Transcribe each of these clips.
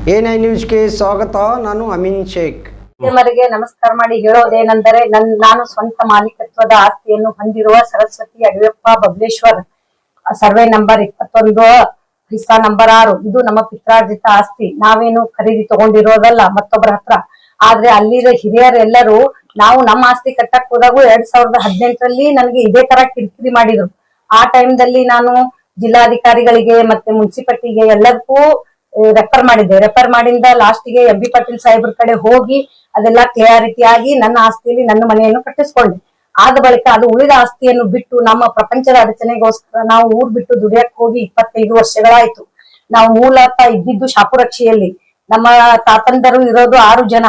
ಎ9 ನ್ಯೂಸ್ಗೆ ಸ್ವಾಗತ. ನಾನು ಅಮೀನ್ ಶೇಖ್. ಮಾಧ್ಯಮರಿಗೆ ನಮಸ್ಕಾರ ಮಾಡಿ ಹೇಳೋದೇನೆಂದರೆ, ನಾನು ಸ್ವಂತ ಮಾಲೀಕತ್ವದ ಆಸ್ತಿಯನ್ನು ಹೊಂದಿರುವ ಸರಸ್ವತಿ ಅಡಿಯಪ್ಪ ಬಬಲೇಶ್ವರ್, ಸರ್ವೆ ನಂಬರ್ 21, ಹಿಸ್ಸಾ ನಂಬರ್ 6. ಇದು ನಮ್ಮ ಪಿತ್ರಾರ್ಜಿತ ಆಸ್ತಿ. ನಾವೇನು ಖರೀದಿ ತಗೊಂಡಿರೋದಲ್ಲ ಮತ್ತೊಬ್ಬರ ಹತ್ರ. ಆದ್ರೆ ಅಲ್ಲಿರೋ ಹಿರಿಯರೆಲ್ಲರೂ ನಾವು ನಮ್ಮ ಆಸ್ತಿ ಕಟ್ಟಕ್ ಹೋದಾಗ 2018ರಲ್ಲಿ ನನಗೆ ಇದೇ ತರ ಕಿರಿಕಿರಿ ಮಾಡಿದ್ರು. ಆ ಟೈಮ್ದಲ್ಲಿ ನಾನು ಜಿಲ್ಲಾಧಿಕಾರಿಗಳಿಗೆ ಮತ್ತೆ ಮುನ್ಸಿಪಾಲಿಟಿಗೆ ಎಲ್ಲದಕ್ಕೂ ರೆಫರ್ ಮಾಡಿದ್ದೆ. ರೆಫರ್ ಮಾಡಿಂದ ಲಾಸ್ಟ್ಗೆ ಎಂ ಬಿ ಪಾಟೀಲ್ ಸಾಹೇಬ್ರ ಕಡೆ ಹೋಗಿ ಅದೆಲ್ಲ ಕ್ಲಿಯಾರಿಟಿ ಆಗಿ ನನ್ನ ಆಸ್ತಿಯಲ್ಲಿ ನನ್ನ ಮನೆಯನ್ನು ಕಟ್ಟಿಸ್ಕೊಂಡೆ. ಆದ ಬಳಿಕ ಅದು ಉಳಿದ ಆಸ್ತಿಯನ್ನು ಬಿಟ್ಟು ನಮ್ಮ ಪ್ರಪಂಚದ ಅಡಚಣೆಗೋಸ್ಕರ ನಾವು ಊರ್ ಬಿಟ್ಟು ದುಡಿಯಕ್ ಹೋಗಿ 25 ವರ್ಷಗಳಾಯ್ತು. ನಾವು ಮೂಲತಃ ಇದ್ದಿದ್ದು ಶಾಪುರಕ್ಷಿಯಲ್ಲಿ. ನಮ್ಮ ತಾತಂದರು ಇರೋದು 6 ಜನ.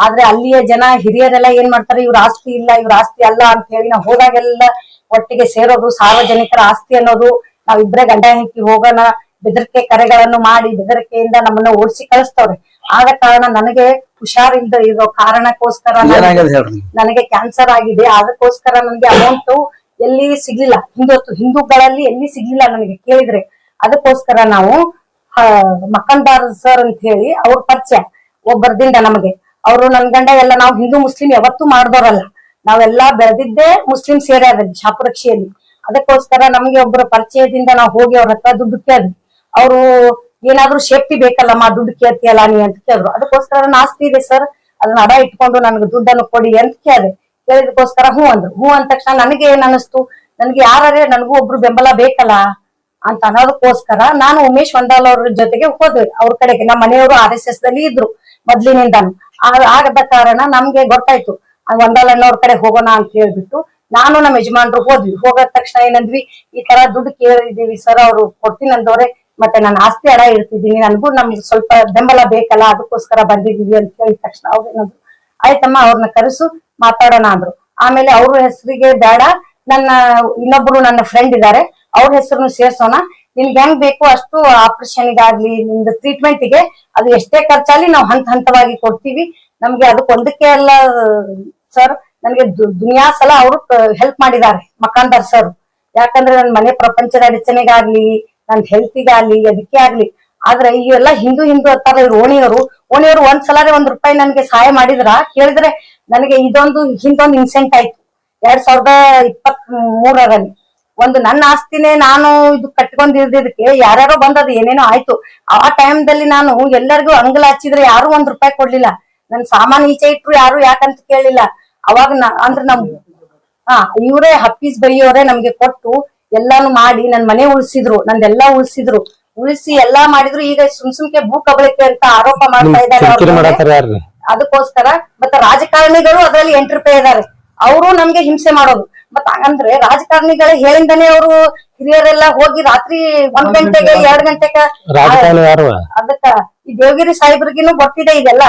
ಆದ್ರೆ ಅಲ್ಲಿಯ ಜನ ಹಿರಿಯರೆಲ್ಲ ಏನ್ ಮಾಡ್ತಾರೆ, ಇವ್ರ ಆಸ್ತಿ ಇಲ್ಲ, ಇವ್ರ ಆಸ್ತಿ ಅಲ್ಲ ಅಂತ ಹೇಳಿ ನಾವು ಹೋದಾಗೆಲ್ಲ ಒಟ್ಟಿಗೆ ಸೇರೋದು. ಸಾರ್ವಜನಿಕರ ಆಸ್ತಿ ಅನ್ನೋದು ನಾವಿಬ್ರೇ ಗಂಡ ಹೆಂಡತಿ ಹೋಗೋಣ ಬೆದರಿಕೆ ಕರೆಗಳನ್ನು ಮಾಡಿ ಬೆದರಿಕೆಯಿಂದ ನಮ್ಮನ್ನ ಓಡಿಸಿ ಕಳಿಸ್ತವ್ರೆ. ಆದ ಕಾರಣ ನನಗೆ ಹುಷಾರಿಲ್ದ ಇರೋ ಕಾರಣಕ್ಕೋಸ್ಕರ ನನಗೆ ಕ್ಯಾನ್ಸರ್ ಆಗಿದೆ. ಅದಕ್ಕೋಸ್ಕರ ನನಗೆ ಅಮೌಂಟ್ ಎಲ್ಲಿ ಸಿಗ್ಲಿಲ್ಲ. ಹಿಂದೂಗಳಲ್ಲಿ ಎಲ್ಲಿ ಸಿಗ್ಲಿಲ್ಲ ನನಗೆ ಕೇಳಿದ್ರೆ. ಅದಕ್ಕೋಸ್ಕರ ನಾವು ಮಕ್ಕಂದಾರ್ ಸರ್ ಅಂತ ಹೇಳಿ ಅವ್ರ ಪರಿಚಯ ಒಬ್ಬರದಿಂದ ನಮಗೆ. ಅವರು ನನ್ ಗಂಡ ಎಲ್ಲ ನಾವು ಹಿಂದೂ ಮುಸ್ಲಿಂ ಯಾವತ್ತೂ ಮಾಡ್ದವ್ರಲ್ಲ, ನಾವೆಲ್ಲಾ ಬೆಳೆದಿದ್ದೇ ಮುಸ್ಲಿಂ ಸೇರಿಯಾದಲ್ಲಿ ಶಾಪುರಕ್ಷಿಯಲ್ಲಿ. ಅದಕ್ಕೋಸ್ಕರ ನಮ್ಗೆ ಒಬ್ಬರ ಪರಿಚಯದಿಂದ ನಾವು ಹೋಗಿ ಅವ್ರ ಹತ್ರ ದುಡ್ಡು ಕೇಳಿದ್ವಿ. ಅವರು ಏನಾದ್ರು ಸೇಫ್ಟಿ ಬೇಕಲ್ಲಮ್ಮ, ದುಡ್ಡು ಕೇಳ್ತಿಯಲ್ಲ ನೀ ಅಂತ ಕೇಳಿದ್ರು. ಅದಕ್ಕೋಸ್ಕರ ನನ್ನ ಆಸ್ತಿ ಇದೆ ಸರ್, ಅದನ್ನ ಅಡ ಇಟ್ಕೊಂಡು ನನ್ಗೆ ದುಡ್ಡನ್ನು ಕೊಡಿ ಅಂತ ಕೇಳಿದೆ. ಕೇಳಿದಕ್ಕೋಸ್ಕರ ಹ್ಞೂ ಅಂದ್ರು. ಹ್ಞೂ ಅಂದ ತಕ್ಷಣ ನನಗೆ ಏನ್ ಅನಿಸ್ತು, ನನ್ಗೆ ಯಾರೇ ನನಗೂ ಒಬ್ರು ಬೆಂಬಲ ಬೇಕಲ್ಲ ಅಂತ ಅನ್ನೋದಕ್ಕೋಸ್ಕರ ನಾನು ಉಮೇಶ್ ವಂದಾಲ್ ಅವ್ರ ಜೊತೆಗೆ ಹೋದ್ವಿ. ಅವ್ರ ಕಡೆಗೆ ನಮ್ಮ ಮನೆಯವರು RSS ದಲ್ಲಿ ಇದ್ರು ಮೊದ್ಲಿನಿಂದಾನು. ಆಗದ ಕಾರಣ ನಮ್ಗೆ ಗೊತ್ತಾಯ್ತು ವಂದಾಲ್ ಅನ್ನೋರ್ ಕಡೆ ಹೋಗೋಣ ಅಂತ ಹೇಳ್ಬಿಟ್ಟು ನಾನು ನಮ್ಮ ಯಜಮಾನ್ರು ಹೋದ್ವಿ. ಹೋಗದ ತಕ್ಷಣ ಏನಂದ್ವಿ, ಈ ತರ ದುಡ್ಡು ಕೇಳಿದೀವಿ ಸರ್, ಅವ್ರು ಕೊಡ್ತೀನಿ ಅಂದವ್ರೆ, ಮತ್ತೆ ನಾನು ಆಸ್ತಿ ಅಡ ಇಡ್ತಿದ್ದೀನಿ, ನನ್ಗೂ ನಮ್ಗೆ ಸ್ವಲ್ಪ ಬೆಂಬಲ ಬೇಕಲ್ಲ, ಅದಕ್ಕೋಸ್ಕರ ಬಂದಿದೀವಿ ಅಂತ ಹೇಳಿದ ತಕ್ಷಣ ಅವ್ರು ಏನಂದ್ರು, ಆಯ್ತಮ್ಮ ಅವ್ರನ್ನ ಕರೆಸು ಮಾತಾಡೋಣ ಅಂದ್ರು. ಆಮೇಲೆ ಅವ್ರ ಹೆಸರಿಗೆ ಬೇಡ, ಇನ್ನೊಬ್ರು ನನ್ನ ಫ್ರೆಂಡ್ ಇದಾರೆ, ಅವ್ರ ಹೆಸರನ್ನು ಸೇರ್ಸೋಣ, ನಿನ್ಗೆ ಹೆಂಗ್ ಬೇಕು ಅಷ್ಟು ಆಪರೇಷನ್ಗಾಗ್ಲಿ ನಿಮ್ದು ಟ್ರೀಟ್ಮೆಂಟ್ಗೆ ಅದು ಎಷ್ಟೇ ಖರ್ಚಾಗ್ಲಿ ನಾವು ಹಂತವಾಗಿ ಕೊಡ್ತೀವಿ. ನಮ್ಗೆ ಅದಕ್ಕೊಂದಕ್ಕೆ ಅಲ್ಲ ಸರ್, ನನಗೆ ದುನಿಯಾ ಸಲ ಅವರು ಹೆಲ್ಪ್ ಮಾಡಿದ್ದಾರೆ ಮಕಾಂದಾರ್ ಸರ್. ಯಾಕಂದ್ರೆ ನನ್ ಮನೆ ಪ್ರಪಂಚದ ಅಡಚಣೆಗಾಗ್ಲಿ ನನ್ ಹೆಲ್ತಿಗಾಗ್ಲಿ ಅದಕ್ಕೆ ಆಗ್ಲಿ. ಆದ್ರೆ ಇವೆಲ್ಲ ಹಿಂದೂ ಅಂತಾರೆ ಇವ್ರು. ಓಣಿಯವರು ಒಂದ್ಸಲಾರೆ ₹1 ನನ್ಗೆ ಸಹಾಯ ಮಾಡಿದ್ರ ಕೇಳಿದ್ರೆ ನನಗೆ ಹಿಂದೊಂದು ಇನ್ಸಿಡೆಂಟ್ ಆಯ್ತು 2023ರಲ್ಲಿ. ಒಂದು ನನ್ನ ಆಸ್ತಿನೇ ನಾನು ಇದು ಕಟ್ಕೊಂಡಿದ್ದಕ್ಕೆ ಯಾರ್ಯಾರೋ ಬಂದದು ಏನೇನೋ ಆಯ್ತು. ಆ ಟೈಮ್ದಲ್ಲಿ ನಾನು ಎಲ್ಲರಿಗೂ ಅಂಗಲ ಹಚ್ಚಿದ್ರೆ ಯಾರು ₹1 ಕೊಡ್ಲಿಲ್ಲ. ನನ್ ಸಾಮಾನ್ ಈಚೆ ಇಟ್ರು ಯಾರು ಯಾಕಂತ ಕೇಳಿಲ್ಲ. ಅವಾಗ ಅಂದ್ರೆ ಇವರೇ ಹಪ್ಪೀಸ್ ಬೈಯವರೇ ನಮ್ಗೆ ಕೊಟ್ಟು ಎಲ್ಲಾನು ಮಾಡಿ ನನ್ ಮನೆ ಉಳಿಸಿದ್ರು, ನಂದೆಲ್ಲಾ ಉಳಿಸಿ ಎಲ್ಲಾ ಮಾಡಿದ್ರು. ಈಗ ಸುಮ್ಕೆ ಭೂ ಕಬಳಿಕೆ ಅಂತ ಆರೋಪ ಮಾಡ್ತಾ ಇದ್ದಾರೆ. ಅದಕ್ಕೋಸ್ಕರ ಮತ್ತೆ ರಾಜಕಾರಣಿಗಳು ಅದರಲ್ಲಿ ಎಂಟ್ರಿಪೇ ಇದ್ದಾರೆ. ಅವರು ನಮ್ಗೆ ಹಿಂಸೆ ಮಾಡೋದು. ಮತ್ ಹಂಗಂದ್ರೆ ರಾಜಕಾರಣಿಗಳ ಹೇಳಿಂದಾನೆ ಅವರು ಹಿರಿಯರೆಲ್ಲ ಹೋಗಿ ರಾತ್ರಿ 1 ಗಂಟೆಗೆ 2 ಗಂಟೆಗೆ ಅದಕ್ಕ ಈ ದೇವಗಿರಿ ಸಾಹೇಬ್ರಿಗಿನ್ನು ಗೊತ್ತಿದೆ ಇದೆಲ್ಲ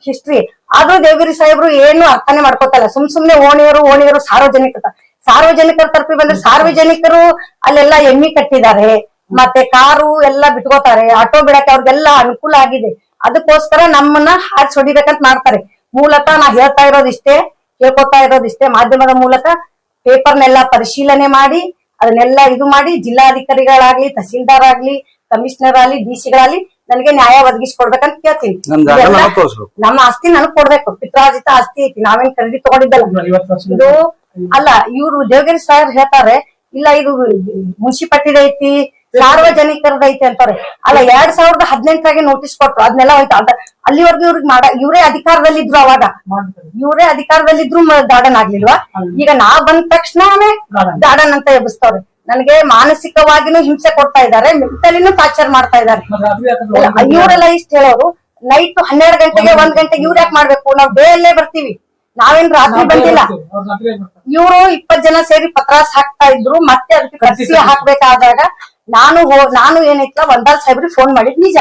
ಹಿಸ್ಟ್ರಿ. ಆದ್ರೂ ದೇವಗಿರಿ ಸಾಹೇಬ್ರು ಏನು ಅರ್ಥನೇ ಮಾಡ್ಕೋತಲ್ಲ. ಸುಮ್ನೆ ಓಣಿಯವರು ಸಾರ್ವಜನಿಕರ ತರಪಿ ಬಂದ್ರೆ ಸಾರ್ವಜನಿಕರು ಅಲ್ಲೆಲ್ಲ ಎಮ್ಮಿ ಕಟ್ಟಿದ್ದಾರೆ, ಮತ್ತೆ ಕಾರು ಎಲ್ಲ ಬಿಟ್ಕೋತಾರೆ, ಆಟೋ ಬಿಡಕ್ಕೆ ಅವ್ರಿಗೆಲ್ಲ ಅನುಕೂಲ ಆಗಿದೆ. ಅದಕ್ಕೋಸ್ಕರ ನಮ್ಮನ್ನ ಹಾರಿಸಿ ಹೊಡಿಬೇಕಂತ ಮಾಡ್ತಾರೆ. ಮೂಲತಃ ನಾ ಕೇಳ್ಕೊತಾ ಇರೋದಿಷ್ಟೇ ಮಾಧ್ಯಮದ ಮೂಲಕ ಪೇಪರ್ನೆಲ್ಲ ಪರಿಶೀಲನೆ ಮಾಡಿ ಅದನ್ನೆಲ್ಲ ಇದು ಮಾಡಿ ಜಿಲ್ಲಾಧಿಕಾರಿಗಳಾಗ್ಲಿ, ತಹಸೀಲ್ದಾರ್ ಆಗ್ಲಿ, ಕಮಿಷನರ್ ಆಗ್ಲಿ, DC ನನಗೆ ನ್ಯಾಯ ಒದಗಿಸ್ಕೊಡ್ಬೇಕಂತ ಕೇಳ್ತೀನಿ. ನಮ್ಮ ಆಸ್ತಿ ನನಗ್ ಕೊಡ್ಬೇಕು. ಪಿತ್ರಾರ್ಜಿತ ಆಸ್ತಿ ಐತಿ, ನಾವೇನ್ ಖರೀದಿ ತಗೊಂಡಿದ್ದಲ್ಲ ಇದು ಅಲ್ಲ. ಇವ್ರು ದೇವಗಿರಿ ಸಾಹೇಬ್ ಹೇಳ್ತಾರೆ, ಇಲ್ಲ ಇದು ಮುನ್ಸಿಪಾಲಿಟಿದ ಐತಿ, ಸಾರ್ವಜನಿಕರದ ಐತಿ ಅಂತಾರೆ. ಅಲ್ಲ 2018ರಾಗೆ ನೋಟಿಸ್ ಕೊಟ್ರು, ಅದನ್ನೆಲ್ಲ ಹೋಯ್ತು. ಅಲ್ಲಿವರೆಗೂ ಇವ್ರೇ ಅಧಿಕಾರದಲ್ಲಿದ್ರು. ಅವಾಗ ಇವ್ರೇ ಅಧಿಕಾರದಲ್ಲಿದ್ರು ಗಾರ್ಡನ್ ಆಗ್ಲಿಲ್ವಾ? ಈಗ ನಾವ್ ಬಂದ ತಕ್ಷಣನೇ ಗಾರ್ಡನ್ ಅಂತ ಎಬ್ಬಿಸ್ತವ್ರೆ. ನನಗೆ ಮಾನಸಿಕವಾಗಿನೂ ಹಿಂಸೆ ಕೊಡ್ತಾ ಇದ್ದಾರೆ, ಮೆಂಟಲಿನೂ ಟಾರ್ಚರ್ ಮಾಡ್ತಾ ಇದ್ದಾರೆ. ಇವರೆಲ್ಲ ಇಷ್ಟ ಹೇಳೋರು, ನೈಟ್ 12 ಗಂಟೆಗೆ 1 ಗಂಟೆಗೆ ಇವ್ರು ಯಾಕೆ ಮಾಡ್ಬೇಕು? ನಾವ್ ಡೇ ಅಲ್ಲೇ ಬರ್ತೀವಿ, ನಾವೇನ್ ರಾತ್ರಿ ಬಂದಿಲ್ಲ. ಇವರು 20 ಜನ ಸೇರಿ ಪತ್ರಾಸ್ ಹಾಕ್ತಾ ಇದ್ರು. ಮತ್ತೆ ಅದಕ್ಕೆ ಕರ್ಸಿ ಹಾಕ್ಬೇಕಾದಾಗ ನಾನು ಏನೈತಲ್ಲ ವಂದಾಲ್ ಸಾಹೇಬ್ರಿಗೆ ಫೋನ್ ಮಾಡಿದ್ ನಿಜ.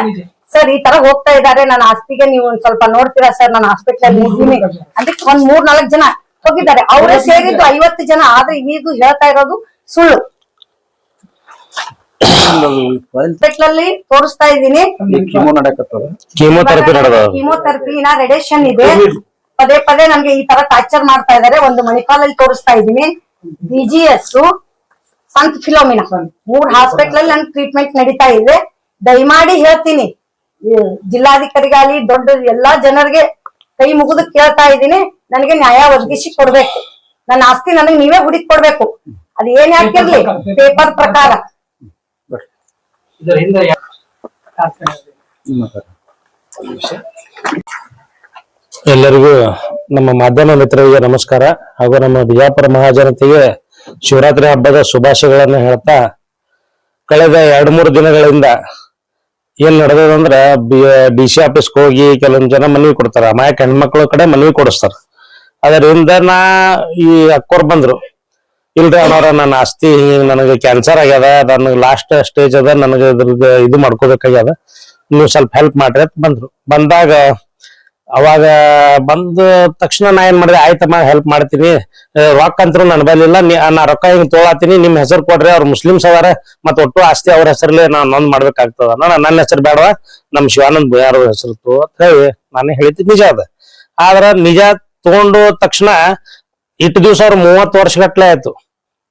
ಸರ್ ಈ ತರ ಹೋಗ್ತಾ ಇದಾರೆ, ನನ್ನ ಆಸ್ತಿಗೆ ನೀವು ಒಂದ್ ಸ್ವಲ್ಪ ನೋಡ್ತೀರಾ ಸರ್, ನಾನು ಹಾಸ್ಪಿಟಲ್ ಇದ್ದೀನಿ ಅದಕ್ಕೆ 3-4 ಜನ ಹೋಗಿದ್ದಾರೆ. ಅವರೇ ಸೇರಿದ್ದು 50 ಜನ. ಆದ್ರೆ ಇದು ಹೇಳ್ತಾ ಇರೋದು ಸುಳ್ಳು. ಹಾಸ್ಪಿಟಲ್ ತೋರಿಸ್ತಾ ಇದ್ದೀನಿ, ಕೀಮೋಥೆರಪಿ ರೇಡಿಯೇಷನ್ ಇದೆ. ಪದೇ ನಮ್ಗೆ ಈ ತರ ಟಾರ್ಚರ್ ಮಾಡ್ತಾ ಇದಾರೆ. ಒಂದು ಮಣಿಪಾಲಲ್ಲಿ ತೋರಿಸ್ತಾ ಇದ್ದೀನಿ, BGS, ಸಂತ್ ಫಿಲೋಮಿನಾ 3 ಹಾಸ್ಪಿಟಲ್ ಅಲ್ಲಿ ನನ್ ಟ್ರೀಟ್ಮೆಂಟ್ ನಡೀತಾ ಇದೆ. ದಯಮಾಡಿ ಹೇಳ್ತೀನಿ, ಜಿಲ್ಲಾಧಿಕಾರಿಗಾಲಿ ದೊಡ್ಡ ಎಲ್ಲಾ ಜನರಿಗೆ ಕೈ ಮುಗಿದು ಕೇಳ್ತಾ ಇದ್ದೀನಿ, ನನಗೆ ನ್ಯಾಯ ಒದಗಿಸಿ ಕೊಡ್ಬೇಕು. ನನ್ನ ಆಸ್ತಿ ನನಗೆ ನೀವೇ ಹುಡುಕಿ ಕೊಡ್ಬೇಕು. ಅದ್ ಏನ್ ಯಾಕಿರ್ಲಿ ಪೇಪರ್ ಪ್ರಕಾರ. ಎಲ್ಲರಿಗೂ ನಮ್ಮ ಮಾಧ್ಯಮ ಮಿತ್ರರಿಗೆ ನಮಸ್ಕಾರ ಹಾಗೂ ನಮ್ಮ ಬಿಜಾಪುರ ಮಹಾಜನತೆಗೆ ಶಿವರಾತ್ರಿ ಹಬ್ಬದ ಶುಭಾಶಯಗಳನ್ನ ಹೇಳ್ತಾ, ಕಳೆದ 2-3 ದಿನಗಳಿಂದ ಏನ್ ನಡೆದಂದ್ರ DC ಆಫೀಸ್ಗೆ ಹೋಗಿ ಕೆಲವೊಂದ್ ಜನ ಮನವಿ ಕೊಡ್ತಾರ, ಅಮಾಯಕ ಹೆಣ್ಮಕ್ಳ ಕಡೆ ಮನವಿ ಕೊಡಿಸ್ತಾರ. ಅದರಿಂದ ಈ ಅಕ್ಕೋರ್ ಬಂದ್ರು, ಇಲ್ರಿ ಅವನವ್ರ ನನ್ನ ಆಸ್ತಿ ನನಗೆ ಕ್ಯಾನ್ಸರ್ ಆಗ್ಯದ, ನನಗೆ ಲಾಸ್ಟ್ ಸ್ಟೇಜ್ ಅದ, ನನಗೆ ಇದ್ರದ್ದು ಇದು ಮಾಡ್ಕೋಬೇಕಾಗ್ಯದ, ನೀವು ಸ್ವಲ್ಪ ಹೆಲ್ಪ್ ಮಾಡ್ರಿ ಅಂತ ಬಂದ್ರು. ಬಂದಾಗ ಅವಾಗ ಬಂದ ತಕ್ಷಣ ನಾ ಏನ್ ಮಾಡಿದೆ, ಆಯ್ತಮ್ಮ ಹೆಲ್ಪ್ ಮಾಡ್ತೀನಿ, ರೊಕ್ಕ ಅಂತೂ ನನ್ನ ಬಲ್ಲಿಲ್ಲ, ನಾ ರೊಕ್ಕ ಹಿಂಗ್ ತೊಗೊಳತೀನಿ, ನಿಮ್ ಹೆಸರು ಕೊಡ್ರಿ, ಅವ್ರು ಮುಸ್ಲಿಮ್ಸ್ ಅದಾರ, ಮತ್ ಒಟ್ಟು ಆಸ್ತಿ ಅವ್ರ ಹೆಸರಲ್ಲಿ ನಾನ್ ನೊಂದ್ ಮಾಡ್ಬೇಕಾಗ್ತದ, ನನ್ನ ಹೆಸರು ಬೇಡವಾ, ನಮ್ ಶಿವಾನಂದ್ ಬುಯಾರ್ ಹೆಸರು ತಗೋ ಅಂತ ಹೇಳಿ ನಾನೇ ಹೇಳಿದ್ದು ನಿಜ ಅದ. ಆದ್ರ ನಿಜ ತಗೊಂಡು ತಕ್ಷಣ ಇಟ್ಟು ದಿವ್ಸ ಅವ್ರು 30 ವರ್ಷ ಗಟ್ಲೆ ಆಯ್ತು.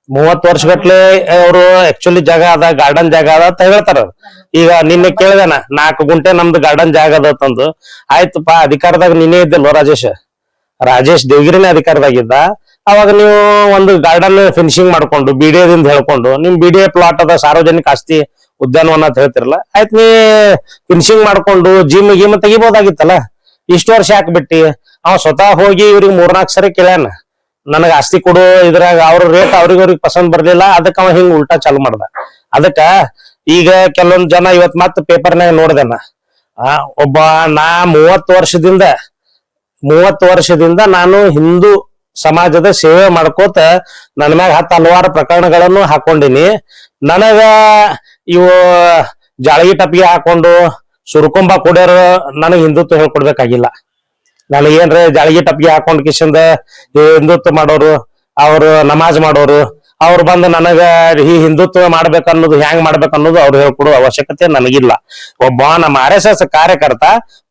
30 ವರ್ಷ ಗಟ್ಲೆ ಅವರು ಆಕ್ಚುಲಿ ಜಾಗ ಅದ, ಗಾರ್ಡನ್ ಜಾಗ ಅದ ಅಂತ ಹೇಳ್ತಾರ. ಈಗ ನಿನ್ನೆ ಕೇಳಿದೆನ 4 ಗುಂಟೆ ನಮ್ದು ಗಾರ್ಡನ್ ಜಾಗ ಅದ ತಂದು, ಆಯ್ತಪ್ಪ ಅಧಿಕಾರದಾಗ ನೀನೇ ಇದ್ದಲ್ವ ರಾಜೇಶ್ ದೇವಗಿರಿನೇ ಅಧಿಕಾರದಾಗಿದ್ದ. ಅವಾಗ ನೀವು ಒಂದು ಗಾರ್ಡನ್ ಫಿನಿಶಿಂಗ್ ಮಾಡ್ಕೊಂಡು BDAದಿಂದ ಹೇಳ್ಕೊಂಡು, ನಿಮ್ BDA ಪ್ಲಾಟ್ ಅದ, ಸಾರ್ವಜನಿಕ ಆಸ್ತಿ ಉದ್ಯಾನವನ ಅಂತ ಹೇಳ್ತಿರಲ್ಲ, ಆಯ್ತು ನೀ ಫಿನಿಶಿಂಗ್ ಮಾಡ್ಕೊಂಡು ಜಿಮ್ ತೆಗಿಬೋದಾಗಿತ್ತಲ್ಲ, ಇಷ್ಟು ವರ್ಷ ಹಾಕ್ಬಿಟ್ಟಿ. ಅವ ಸ್ವತಃ ಹೋಗಿ ಇವ್ರಿಗೆ 3-4 ಸರಿ ಕೇಳ್ಯಾನ, ನನಗ ಆಸ್ತಿ ಕೊಡು, ಇದ್ರಾಗ ಅವ್ರ ರೇಟ್ ಅವ್ರಿಗೆ ಪಸಂದ್ ಬರ್ಲಿಲ್ಲ, ಅದಕ್ಕ ಅವ ಹಿಂಗ್ ಉಲ್ಟಾ ಚಾಲು ಮಾಡ್ದ. ಅದಕ್ಕ ಈಗ ಕೆಲವೊಂದ್ ಜನ ಇವತ್ ಮತ್ ಪೇಪರ್ನಾಗ ನೋಡ್ದೆನ, ಒಬ್ಬ ನಾ 30 ವರ್ಷದಿಂದ ನಾನು ಹಿಂದೂ ಸಮಾಜದ ಸೇವೆ ಮಾಡ್ಕೋತ ನನ್ನ ಮ್ಯಾಗ 10 ಹಲವಾರು ಪ್ರಕರಣಗಳನ್ನು ಹಾಕೊಂಡಿನಿ. ನನಗ ಇವು ಜಾಳಗಿ ಟಪ್ಪಿಗೆ ಹಾಕೊಂಡು ಸುರ್ಕೊಂಬ ಕುಡಿಯೋರು ನನಗ್ ಹಿಂದುತ್ವ ಹೇಳ್ಕೊಡ್ಬೇಕಾಗಿಲ್ಲ. ನನಗೇನ್ರಿ ಜಾಳಗಿ ಟಪ್ಪಿಗೆ ಹಾಕೊಂಡ್ ಕಿಶಿಂದ ಹಿಂದುತ್ವ ಮಾಡೋರು, ಅವ್ರು ನಮಾಜ್ ಮಾಡೋರು, ಅವ್ರು ಬಂದು ನನಗ ಈ ಹಿಂದುತ್ವ ಮಾಡ್ಬೇಕನ್ನೋದು ಹ್ಯಾಂಗ್ ಮಾಡ್ಬೇಕನ್ನೋದು ಅವ್ರು ಹೇಳ್ಕೊಡೋ ಅವಶ್ಯಕತೆ ನನಗಿಲ್ಲ. ಒಬ್ಬ ನಮ್ಮ RSS ಕಾರ್ಯಕರ್ತ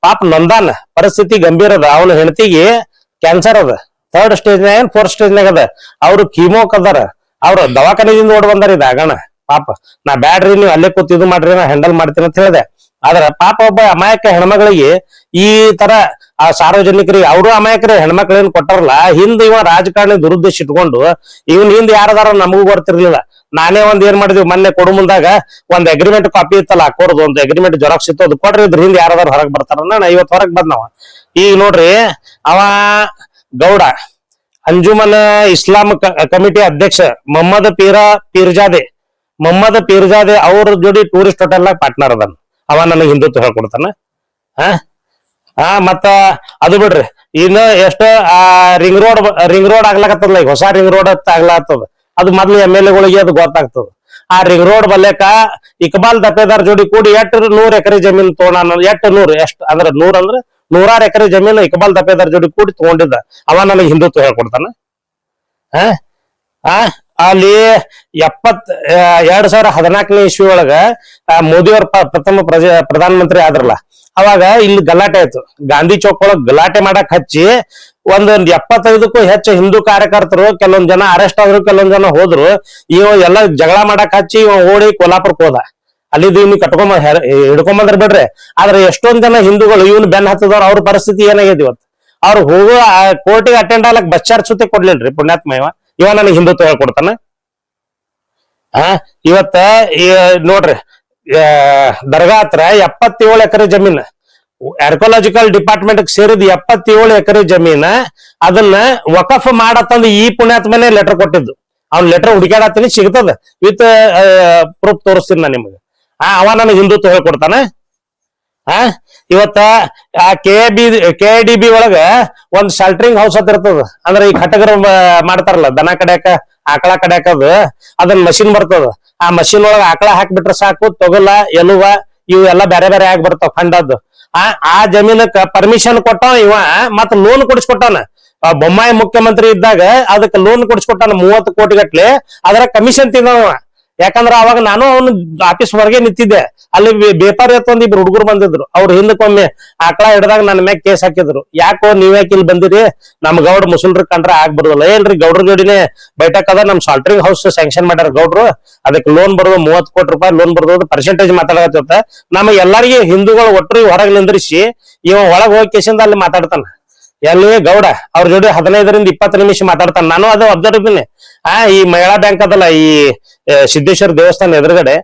ಪಾಪ ನೊಂದಾನ, ಪರಿಸ್ಥಿತಿ ಗಂಭೀರ ಅದ, ಅವನ ಹೆಂಡತಿಗೆ ಕ್ಯಾನ್ಸರ್ ಅದ, 3rd ಸ್ಟೇಜ್ನಾಗ 4th ಸ್ಟೇಜ್ನಾಗ ಅದ, ಅವ್ರು ಕೀಮೋಕ್ ಅದಾರ, ಅವ್ರು ದವಾಖಾನಿದಿಂದ ಓಡ್ ಬಂದಾರ. ಇದಾಗಣ ಪಾಪ ನಾ ಬ್ಯಾಡ್ರಿ ನೀವು ಅಲ್ಲೇ ಕೂತ್ ಇದು ಮಾಡ್ರಿ, ನಾ ಹ್ಯಾಂಡಲ್ ಮಾಡ್ತೀನಿ ಅಂತ ಹೇಳಿದೆ. ಆದ್ರ ಪಾಪ ಒಬ್ಬ ಅಮಾಯಕ ಹೆಣ್ಮಗಳಿಗೆ ಈ ತರ ಆ ಸಾರ್ವಜನಿಕರಿಗೆ, ಅವರು ಅಮಾಯಕರು ಹೆಣ್ಮಕ್ಳೇನ್ ಕೊಟ್ಟಾರಲ್ಲ, ಹಿಂದ್ ಇವ ರಾಜಕಾರಣಿ ದುರುದ್ದೇಶ ಇಟ್ಕೊಂಡು ಇವನ್ ಹಿಂದ್ ಯಾರದಾರ ನಮಗೂ ಗೊತ್ತಿರ್ಲಿಲ್ಲ. ನಾನೇ ಒಂದ್ ಏನ್ ಮಾಡಿದ್ವಿ, ಮೊನ್ನೆ ಕೊಡು ಮುಂದಾಗ ಒಂದ್ ಅಗ್ರಿಮೆಂಟ್ ಕಾಪಿ ಇತ್ತಲ್ಲ, ಹಾಕೋರ್ದು ಒಂದು ಅಗ್ರಿಮೆಂಟ್ ಜೆರಾಕ್ಸ್ ಇತ್ತು, ಅದು ಕೊಡ್ರಿ, ಇದ್ರ ಹಿಂದ್ ಯಾರದಾರ ಹೊರಗ್ ಬರ್ತಾರ. ನಾ ಇವತ್ ಹೊರಗ್ ಬಂದವ. ಈಗ ನೋಡ್ರಿ, ಅವ ಗೌಡ ಅಂಜುಮನ್ ಇಸ್ಲಾಂ ಕಮಿಟಿ ಅಧ್ಯಕ್ಷ ಮೊಹಮ್ಮದ್ ಪೀರ್ಜಾದೆ ಅವ್ರ ಜೋಡಿ ಟೂರಿಸ್ಟ್ ಹೋಟೆಲ್ ಪಾರ್ಟ್ನರ್ ಅದನ್. ಅವ ನನಗೆ ಹಿಂದುತ್ವ ಹೇಳ್ಕೊಡ್ತಾನ. ಮತ್ತ ಅದು ಬಿಡ್ರಿ, ಇನ್ನು ಎಷ್ಟು ರಿಂಗ್ ರೋಡ್ ಆಗ್ಲಾಕತ್ತದಲ್ಲ, ಈಗ ಹೊಸ ರಿಂಗ್ ರೋಡ್ ಆಗ್ಲಾಗ್ತದ. ಅದು ಮೊದ್ಲು MLA ಅದು ಗೊತ್ತಾಗ್ತದ. ಆ ರಿಂಗ್ ರೋಡ್ ಬಲ್ಲೇಕ ಇಕ್ಬಾಲ್ ದಪೇದಾರ್ ಜೋಡಿ ಕೂಡಿ 100 ಎಕರೆ ಜಮೀನ್ ತಗೊಂಡ, 100 ಅಂದ್ರೆ 100 ಎಕರೆ ಜಮೀನು ಇಕ್ಬಾಲ್ ದಪೇದಾರ್ ಜೋಡಿ ಕೂಡಿ ತಗೊಂಡಿದ್ದ. ಅವ ನನಗೆ ಹಿಂದುತ್ವ ಹೇಳ್ಕೊಡ್ತಾನ. ಅಲ್ಲಿ 2014ನೇ ಇಸ್ವಿ ಒಳಗ ಮೋದಿಯವ್ರ ಪ್ರಥಮ ಪ್ರಧಾನ ಮಂತ್ರಿ ಆದ್ರಲ್ಲ, ಅವಾಗ ಇಲ್ಲಿ ಗಲಾಟೆ ಆಯ್ತು. ಗಾಂಧಿ ಚೌಕ್ ಒಳಗ್ ಗಲಾಟೆ ಮಾಡಕ್ ಹಚ್ಚಿ ಒಂದ್ 75ಕ್ಕೂ ಹೆಚ್ಚು ಹಿಂದೂ ಕಾರ್ಯಕರ್ತರು, ಕೆಲವೊಂದ್ ಜನ ಅರೆಸ್ಟ್ ಆದ್ರು, ಕೆಲವೊಂದ್ ಜನ ಹೋದ್ರು. ಇವ ಎಲ್ಲ ಜಗಳ ಮಾಡಕ್ ಹಚ್ಚಿ ಇವ ಓಡಿ ಕೋಲ್ಹಾಪುರಕ್ಕೆ ಹೋದ. ಅಲ್ಲಿದ್ದು ಇವ್ನು ಹಿಡ್ಕೊಂಬಂದ್ರ ಬಿಡ್ರಿ. ಆದ್ರೆ ಎಷ್ಟೊಂದ್ ಜನ ಹಿಂದೂಗಳು ಇವನ್ ಬೆನ್ ಹತ್ತದವ್ರು, ಅವ್ರ ಪರಿಸ್ಥಿತಿ ಏನಾಗೈತಿ ಇವತ್ತು. ಅವ್ರು ಹೋಗೋ ಕೋರ್ಟಿಗೆ ಅಟೆಂಡ್ ಆಗ್ಲಕ್ ಬಸ್ ಚಾರ್ಜ್ ಸುತ್ತೆ ಕೊಡ್ಲಿಲ್ರಿ ಪುಣ್ಯಾತ್ಮ ಇವ ನನಗೆ ಹಿಂದುತ್ವ ಹೇಳ್ಕೊಡ್ತಾನ. ಇವತ್ತ ನೋಡ್ರಿ, ದರ್ಗಾ ಹತ್ರ 77 ಎಕರೆ ಜಮೀನ್, ಆರ್ಕಿಯಾಲಜಿಕಲ್ ಡಿಪಾರ್ಟ್ಮೆಂಟ್ ಸೇರಿದ 77 ಎಕರೆ ಜಮೀನ, ಅದನ್ನ ವಕಫ್ ಮಾಡತ್ತಂದು ಈ ಪುಣ್ಯಾತ್ಮನೇ ಲೆಟರ್ ಕೊಟ್ಟಿದ್ದು. ಅವ್ನ ಲೆಟರ್ ಹುಡುಕಾಡತ್ತೀನಿ, ಸಿಗ್ತದ, ವಿತ್ ಪ್ರೂಫ್ ತೋರಿಸ್ತೀನಿ ನಾ ನಿಮ್ಗೆ. ಅವ ನನಗೆ ಹಿಂದುತ್ವ ಹೇಳ್ಕೊಡ್ತಾನ. ಇವತ್ತ ಆ KIDB ಒಳಗ ಒಂದ್ ಶಾಲ್ಟ್ರಿಂಗ್ ಹೌಸ್ ಅಂತ ಇರ್ತದ. ಅಂದ್ರೆ ಈ ಕಟಗರ ಮಾಡ್ತಾರಲ್ಲ, ದನ ಕಡ್ಯಾಕ ಆಕಳ ಕಡ್ಯಾಕದು, ಅದನ್ನ ಮಷಿನ್ ಬರ್ತದ. ಆ ಮಷಿನ್ ಒಳಗ ಆಕಳ ಹಾಕ್ಬಿಟ್ರೆ ಸಾಕು, ತೊಗಲ ಎಲುವ ಇವು ಎಲ್ಲಾ ಬೇರೆ ಬೇರೆ ಆಗಿ ಬರ್ತಾವ ಖಂಡದ್ದು. ಆ ಜಮೀನಕ್ಕ ಪರ್ಮಿಷನ್ ಕೊಟ್ಟವ ಇವ, ಮತ್ ಲೋನ್ ಕೊಡಿಸ್ಕೊಟ್ಟಾನ. ಬೊಮ್ಮಾಯಿ ಮುಖ್ಯಮಂತ್ರಿ ಇದ್ದಾಗ ಅದಕ್ಕೆ ಲೋನ್ ಕೊಡಿಸ್ಕೊಟ್ಟಾನ 30 ಕೋಟಿ ಗಟ್ಲೆ. ಅದರ ಕಮಿಷನ್ ತಿಂದವ. ಯಾಕಂದ್ರ ಅವಾಗ ನಾನು ಅವನು ಆಫೀಸ್ ಹೊರಗೆ ನಿಂತಿದ್ದೆ. ಅಲ್ಲಿ ಬೇಪಾರಿ ಹೊತ್ತೊಂದ್ ಇಬ್ರು ಹುಡುಗರು ಬಂದಿದ್ರು. ಅವ್ರು ಹಿಂದಕ್ಕೊಮ್ಮೆ ಆಕಳ ಹಿಡ್ದಾಗ ನನ್ನ ಮ್ಯಾಗ ಕೇಸ್ ಹಾಕಿದ್ರು. ಯಾಕೋ ನೀವ್ ಯಾಕೆ ಇಲ್ಲಿ ಬಂದಿರಿ, ನಮ್ ಗೌಡ್ ಮುಸಲ್ರ ಕಂಡ್ರ ಆಗ್ಬಾರ್ದಲ್ಲ. ಏನ್ರಿ ಗೌಡ್ರ ಜೋಡಿನೇ ಬೈಠಕ್ ಅದ, ನಮ್ ಸಾಲ್ಟ್ರಿಂಗ್ ಹೌಸ್ ಸ್ಯಾಂಕ್ಷನ್ ಮಾಡ್ಯಾರ ಗೌಡ್ರು, ಅದಕ್ಕೆ ಲೋನ್ ಬರೋದು 30 ಕೋಟಿ ರೂಪಾಯಿ ಲೋನ್ ಬರೋದು ಪರ್ಸೆಂಟೇಜ್ ಮಾತಾಡತ್ತ. ನಮಗೆ ಎಲ್ಲರಿಗೆ ಹಿಂದೂಗಳು ಒಟ್ಟರು ಹೊರಗೆ ನಿಂದ್ರಿಸಿ ಇವ ಒಳಗ್ ಹೋಗಿ ಕೇಸಿಂದ ಅಲ್ಲಿ ಮಾತಾಡ್ತಾನ. ಎಲ್ಲಿ ಗೌಡ ಅವ್ರ ಜೋಡಿ 15 ರಿಂದ 20 ನಿಮಿಷ ಮಾತಾಡ್ತಾನ. ನಾನು ಅದು ಅಬ್ಸರ್ವ್ ಇದ್ದೀನಿ. ಈ ಮಹಿಳಾ ಬ್ಯಾಂಕ್ ಅದಲ್ಲ, ಈ ಸಿದ್ದೇಶ್ವರ ದೇವಸ್ಥಾನ ಎದುರುಗಡೆ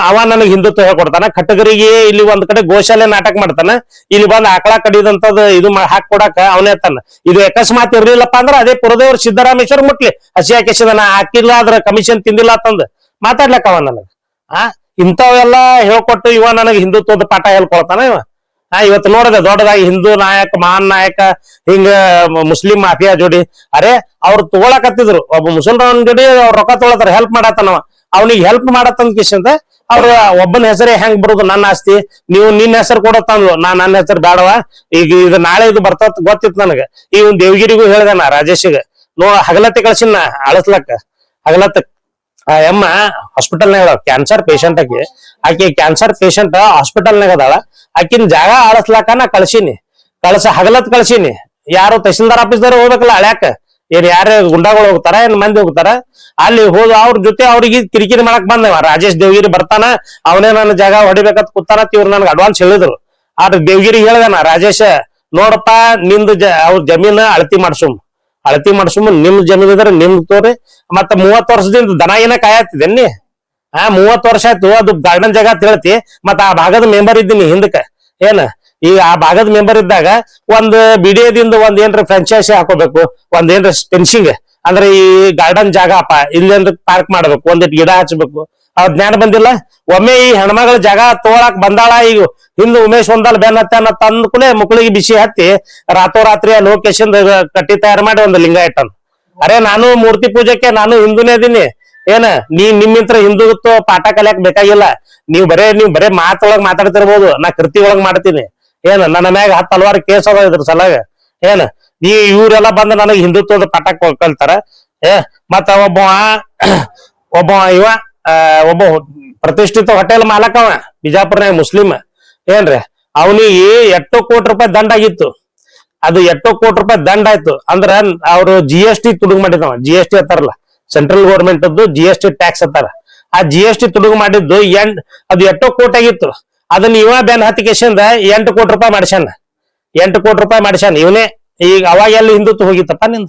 ಅವ ನನಗೆ ಹಿಂದುತ್ವ ಹೇಳ್ಕೊಡ್ತಾನ. ಕಟ್ಟಗರಿಗೆ ಇಲ್ಲಿ ಒಂದ್ ಕಡೆ ಗೋಶಾಲೆ ನಾಟಕ ಮಾಡ್ತಾನ, ಇಲ್ಲಿ ಬಂದ್ ಆಕಳ ಕಡಿದಂತದ್ ಇದು ಹಾಕೊಡಾಕ ಅವನೇ ತಾನ. ಇದು ಅಕಸ್ಮಾತ್ ಇರ್ಲಿಲ್ಲಪ್ಪ ಅಂದ್ರ ಅದೇ ಪುರದೇವ್ರ ಸಿದ್ದರಾಮೇಶ್ವರ ಮುಟ್ಲಿ ಹಸಿ ಹಾಕಿಸಿದನ ಹಾಕಿಲ್ಲ ಅದ್ರ ಕಮಿಷನ್ ತಿಂದಿಲ್ಲ ಅಂತಂದ್ ಮಾತಾಡ್ಲಕ್ಕ ಅವ ನನಗ. ಇಂಥವೆಲ್ಲ ಹೇಳ್ಕೊಟ್ಟು ಇವ ನನಗೆ ಹಿಂದುತ್ವದ ಪಾಠ ಹೇಳ್ಕೊಳ್ತಾನ ಇವ. ಇವತ್ತು ನೋಡದೆ ದೊಡ್ಡದಾಗಿ ಹಿಂದೂ ನಾಯಕ ಮಹಾನ್ ನಾಯಕ ಹಿಂಗ ಮುಸ್ಲಿಂ ಮಾಫಿಯಾ ಜೋಡಿ. ಅರೆ ಅವ್ರು ತಗೊಳಕತ್ತಿದ್ರು, ಒಬ್ಬ ಮುಸಲ್ಮಾನ್ ಜೋಡಿ ಅವ್ರ ರೊಕ್ಕ ತೊಗೊಳತಾರ, ಹೆಲ್ಪ್ ಮಾಡತ್ತಾನವ. ಅವ್ನಿಗೆ ಹೆಲ್ಪ್ ಮಾಡತ್ತಂದ ಕಿಶಂತ ಅವ್ರ ಒಬ್ಬನ ಹೆಸರೇ ಹೆಂಗ್ ಬರುದು, ನನ್ನ ಆಸ್ತಿ ನೀವು ನಿನ್ನ ಹೆಸರು ಕೊಡತ್ತಂದ್ಲು. ನನ್ನ ಹೆಸರು ಬೇಡವ, ಈಗ ಇದು ನಾಳೆ ಇದು ಬರ್ತತ್ ಗೊತ್ತಿತ್ತು ನನಗ. ಈ ಒಂದ್ ದೇವಗಿರಿಗೂ ಹೇಳ್ದಾನ ರಾಜೇಶ್ಗ, ಹಗಲತ್ತೆ ಕಳ್ಸಿನ ಅಳಸ್ಲಕ್ಕ. ಹಗಲತ್ತ ಎಮ್ಮ ಹಾಸ್ಪಿಟಲ್ನಾಗ ಕ್ಯಾನ್ಸರ್ ಪೇಷಂಟ್ ಆಕಿ ಕ್ಯಾನ್ಸರ್ ಪೇಷಂಟ್ ಹಾಸ್ಪಿಟಲ್ನಾಗ ಅದಾಳ. ಆಕಿನ ಜಾಗ ಆಳಸ್ಲಾಕ ನಾ ಕಳ್ಸಿನಿ, ಹಗಲತ್ ಕಳ್ಸಿನಿ. ಯಾರು ತಹಸೀಲ್ದಾರ್ ಆಫೀಸ್ದಾರ ಹೋಗ್ಬೇಕಲ್ಲ ಅಳ್ಯಾಕ, ಏನ್ ಯಾರ ಗುಂಡಾಗಳು ಹೋಗ್ತಾರ ಏನ್ ಮಂದಿ ಹೋಗ್ತಾರ. ಅಲ್ಲಿ ಹೋದ ಅವ್ರ ಜೊತೆ ಅವ್ರಿಗೆ ಕಿರಿಕಿರಿ ಮಾಡಕ್ ಬಂದವ. ರಾಜೇಶ್ ದೇವಗಿರಿ ಬರ್ತಾನ, ಅವನೇ ನನ್ನ ಜಾಗ ಹೊಡಿಬೇಕಂತ ಕೂತಾನ. ಇವ್ರು ನನ್ಗೆ ಅಡ್ವಾನ್ಸ್ ಹೇಳಿದ್ರು. ಆದ್ರೆ ದೇವಗಿರಿ ಹೇಳ್ದಾನ, ರಾಜೇಶ ನೋಡಪ್ಪ ನಿಂದು ಅವ್ರ ಜಮೀನ್ ಅಳತಿ ಮಾಡ್ಸುಮ್ ನಿಮ್ ಜಮೀನ್ ಇದ್ರೆ ನಿಮ್ ತೋರಿ. ಮತ್ತ 30 ವರ್ಷದಿಂದ ದನ ಏನ ಕಾಯತ್ತಿದ್ದೇನಿ. 30 ವರ್ಷ ಆಯ್ತು ಅದು ಗಾರ್ಡನ್ ಜಾಗ ಅಂತ ಹೇಳ್ತಿ. ಮತ್ತ ಆ ಭಾಗದ ಮೆಂಬರ್ ಇದ್ದೀನಿ ಹಿಂದಕ್ಕ. ಏನ ಈಗ ಆ ಭಾಗದ ಮೆಂಬರ್ ಇದ್ದಾಗ ಒಂದ್ ಬಿಡಿಯದಿಂದ ಒಂದ್ ಏನ್ರ ಫ್ರಾಂಚೈಸಿ ಹಾಕೋಬೇಕು, ಒಂದ್ ಏನ್ರ ಫೆನ್ಸಿಂಗ್ ಅಂದ್ರೆ ಈ ಗಾರ್ಡನ್ ಜಾಗ ಅಪ್ಪ ಇಲ್ಲೇನ್ರ ಪಾರ್ಕ್ ಮಾಡ್ಬೇಕು, ಒಂದಿಟ್ಟು ಗಿಡ ಹಚ್ಬೇಕು. ಅವ್ ಜ್ಞಾನ ಬಂದಿಲ್ಲ. ಒಮ್ಮೆ ಈ ಹೆಣ್ಮಗಳ ಜಾಗ ತಗೊಳಕ್ ಬಂದಾಳ. ಈಗ ಹಿಂದ್ ಉಮೇಶ್ ಒಂದಲ್ ಬೆನ್ ಹತ್ತಾನ ತಂದ್ ಕೂಡಲೇ ಮುಕ್ಳಿಗೆ ಬಿಸಿ ಹತ್ತಿ ರಾತ್ರೋರಾತ್ರಿ ಲೋಕೇಶನ್ ಕಟ್ಟಿ ತಯಾರು ಮಾಡಿ ಒಂದು ಲಿಂಗ ಇಟ್ಟನ್. ಅರೆ ನಾನು ಮೂರ್ತಿ ಪೂಜೆಕ್ಕೆ ನಾನು ಹಿಂದೂನೇ ಇದೀನಿ. ಏನ ನಿಮ್ಮಿಂತ್ರ ಹಿಂದುತ್ವ ಪಾಠ ಕಲಿಯಕ್ ಬೇಕಾಗಿಲ್ಲ. ನೀವ್ ಬರೇ ಮಾತೊಳಗ್ ಮಾತಾಡ್ತಿರ್ಬೋದು, ನಾ ಕೃತಿ ಒಳಗ್ ಮಾಡ್ತೀನಿ. ಏನ ನನ್ನ ಮ್ಯಾಗ 10 ಹಲವಾರು ಕೇಸ್ ಅದ ಇದ್ರ ಸಲಾಗ. ಏನ ಇವ್ರೆಲ್ಲ ಬಂದ್ ನನಗ್ ಹಿಂದುತ್ವದ ಪಾಠ ಕಲ್ತಾರ. ಮತ್ತ ಒಬ್ಬ ಇವ ಒಬ್ಬ ಪ್ರತಿಷ್ಠಿತ ಹೋಟೆಲ್ ಮಾಲಕವ ಬಿಜಾಪುರ್ನಾಗ ಮುಸ್ಲಿಂ. ಏನ್ರಿ ಅವನಿಗೆ 8 ಕೋಟಿ ರೂಪಾಯಿ ದಂಡ ಆಗಿತ್ತು. ಅದು 8 ಕೋಟಿ ರೂಪಾಯಿ ದಂಡ ಆಯ್ತು ಅಂದ್ರ ಅವ್ರು GST ತುಡುಗು ಮಾಡಿದವ. GST ಅಂತಾರಲ್ಲ, ಸೆಂಟ್ರಲ್ ಗೌರ್ಮೆಂಟ್ GST ಟ್ಯಾಕ್ಸ್ ಅಂತಾರ. ಆ GST ತುಡುಗು ಮಾಡಿದ್ದು ಅದು 8 ಕೋಟಿ ಆಗಿತ್ತು. ಅದನ್ನ ಇವ ಬೆನ್ ಹತ್ತಿಕೆಸಿಂದ 8 ಕೋಟಿ ರೂಪಾಯಿ ಮಾಡ್ಸ್ಯಾನ. 8 ಕೋಟಿ ರೂಪಾಯಿ ಮಾಡ್ಸ್ಯಾನ ಇವನೇ. ಈಗ ಅವಾಗ ಎಲ್ಲಿ ಹಿಂದುತ್ವ ಹೋಗಿತ್ತಪ್ಪ ನಿಂದ?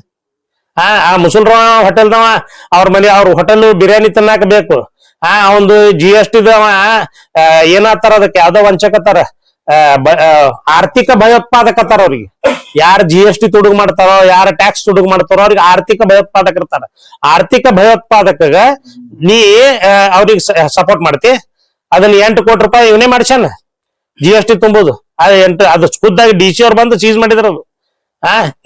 ಆ ಮುಸಲ್ರ ಹೋಟೆಲ್ದವ ಅವ್ರ ಮನೆ ಅವ್ರ ಹೋಟೆಲ್ ಬಿರಿಯಾನಿ ತಿನ್ನಾಕ ಬೇಕು. ಅವಂದು GST ಏನಾತಾರ ಅದಕ್ಕೆ ಯಾವ್ದೋ ವಂಚಕತ್ತಾರ, ಆರ್ಥಿಕ ಭಯೋತ್ಪಾದಕತ್ತಾರ. ಅವ್ರಿಗೆ ಯಾರು GST ತುಡುಗು ಮಾಡ್ತಾರೋ, ಯಾರ ಟ್ಯಾಕ್ಸ್ ತುಡುಗು ಮಾಡ್ತಾರೋ ಅವ್ರಿಗೆ ಆರ್ಥಿಕ ಭಯೋತ್ಪಾದಕ ಇರ್ತಾರ. ಆರ್ಥಿಕ ಭಯೋತ್ಪಾದಕಗ ನೀ ಅವ್ರಿಗೆ ಸಪೋರ್ಟ್ ಮಾಡ್ತಿ. ಅದನ್ನ 8 ಕೋಟಿ ರೂಪಾಯಿ ಇವನೇ ಮಾಡ್ಸ್ಯಾನ GST ತುಂಬುದು. ಅದು ಖುದ್ದಾಗಿ DC ಅವ್ರು ಬಂದು ಸೀಸ್ ಮಾಡಿದ್ರ ಅದು.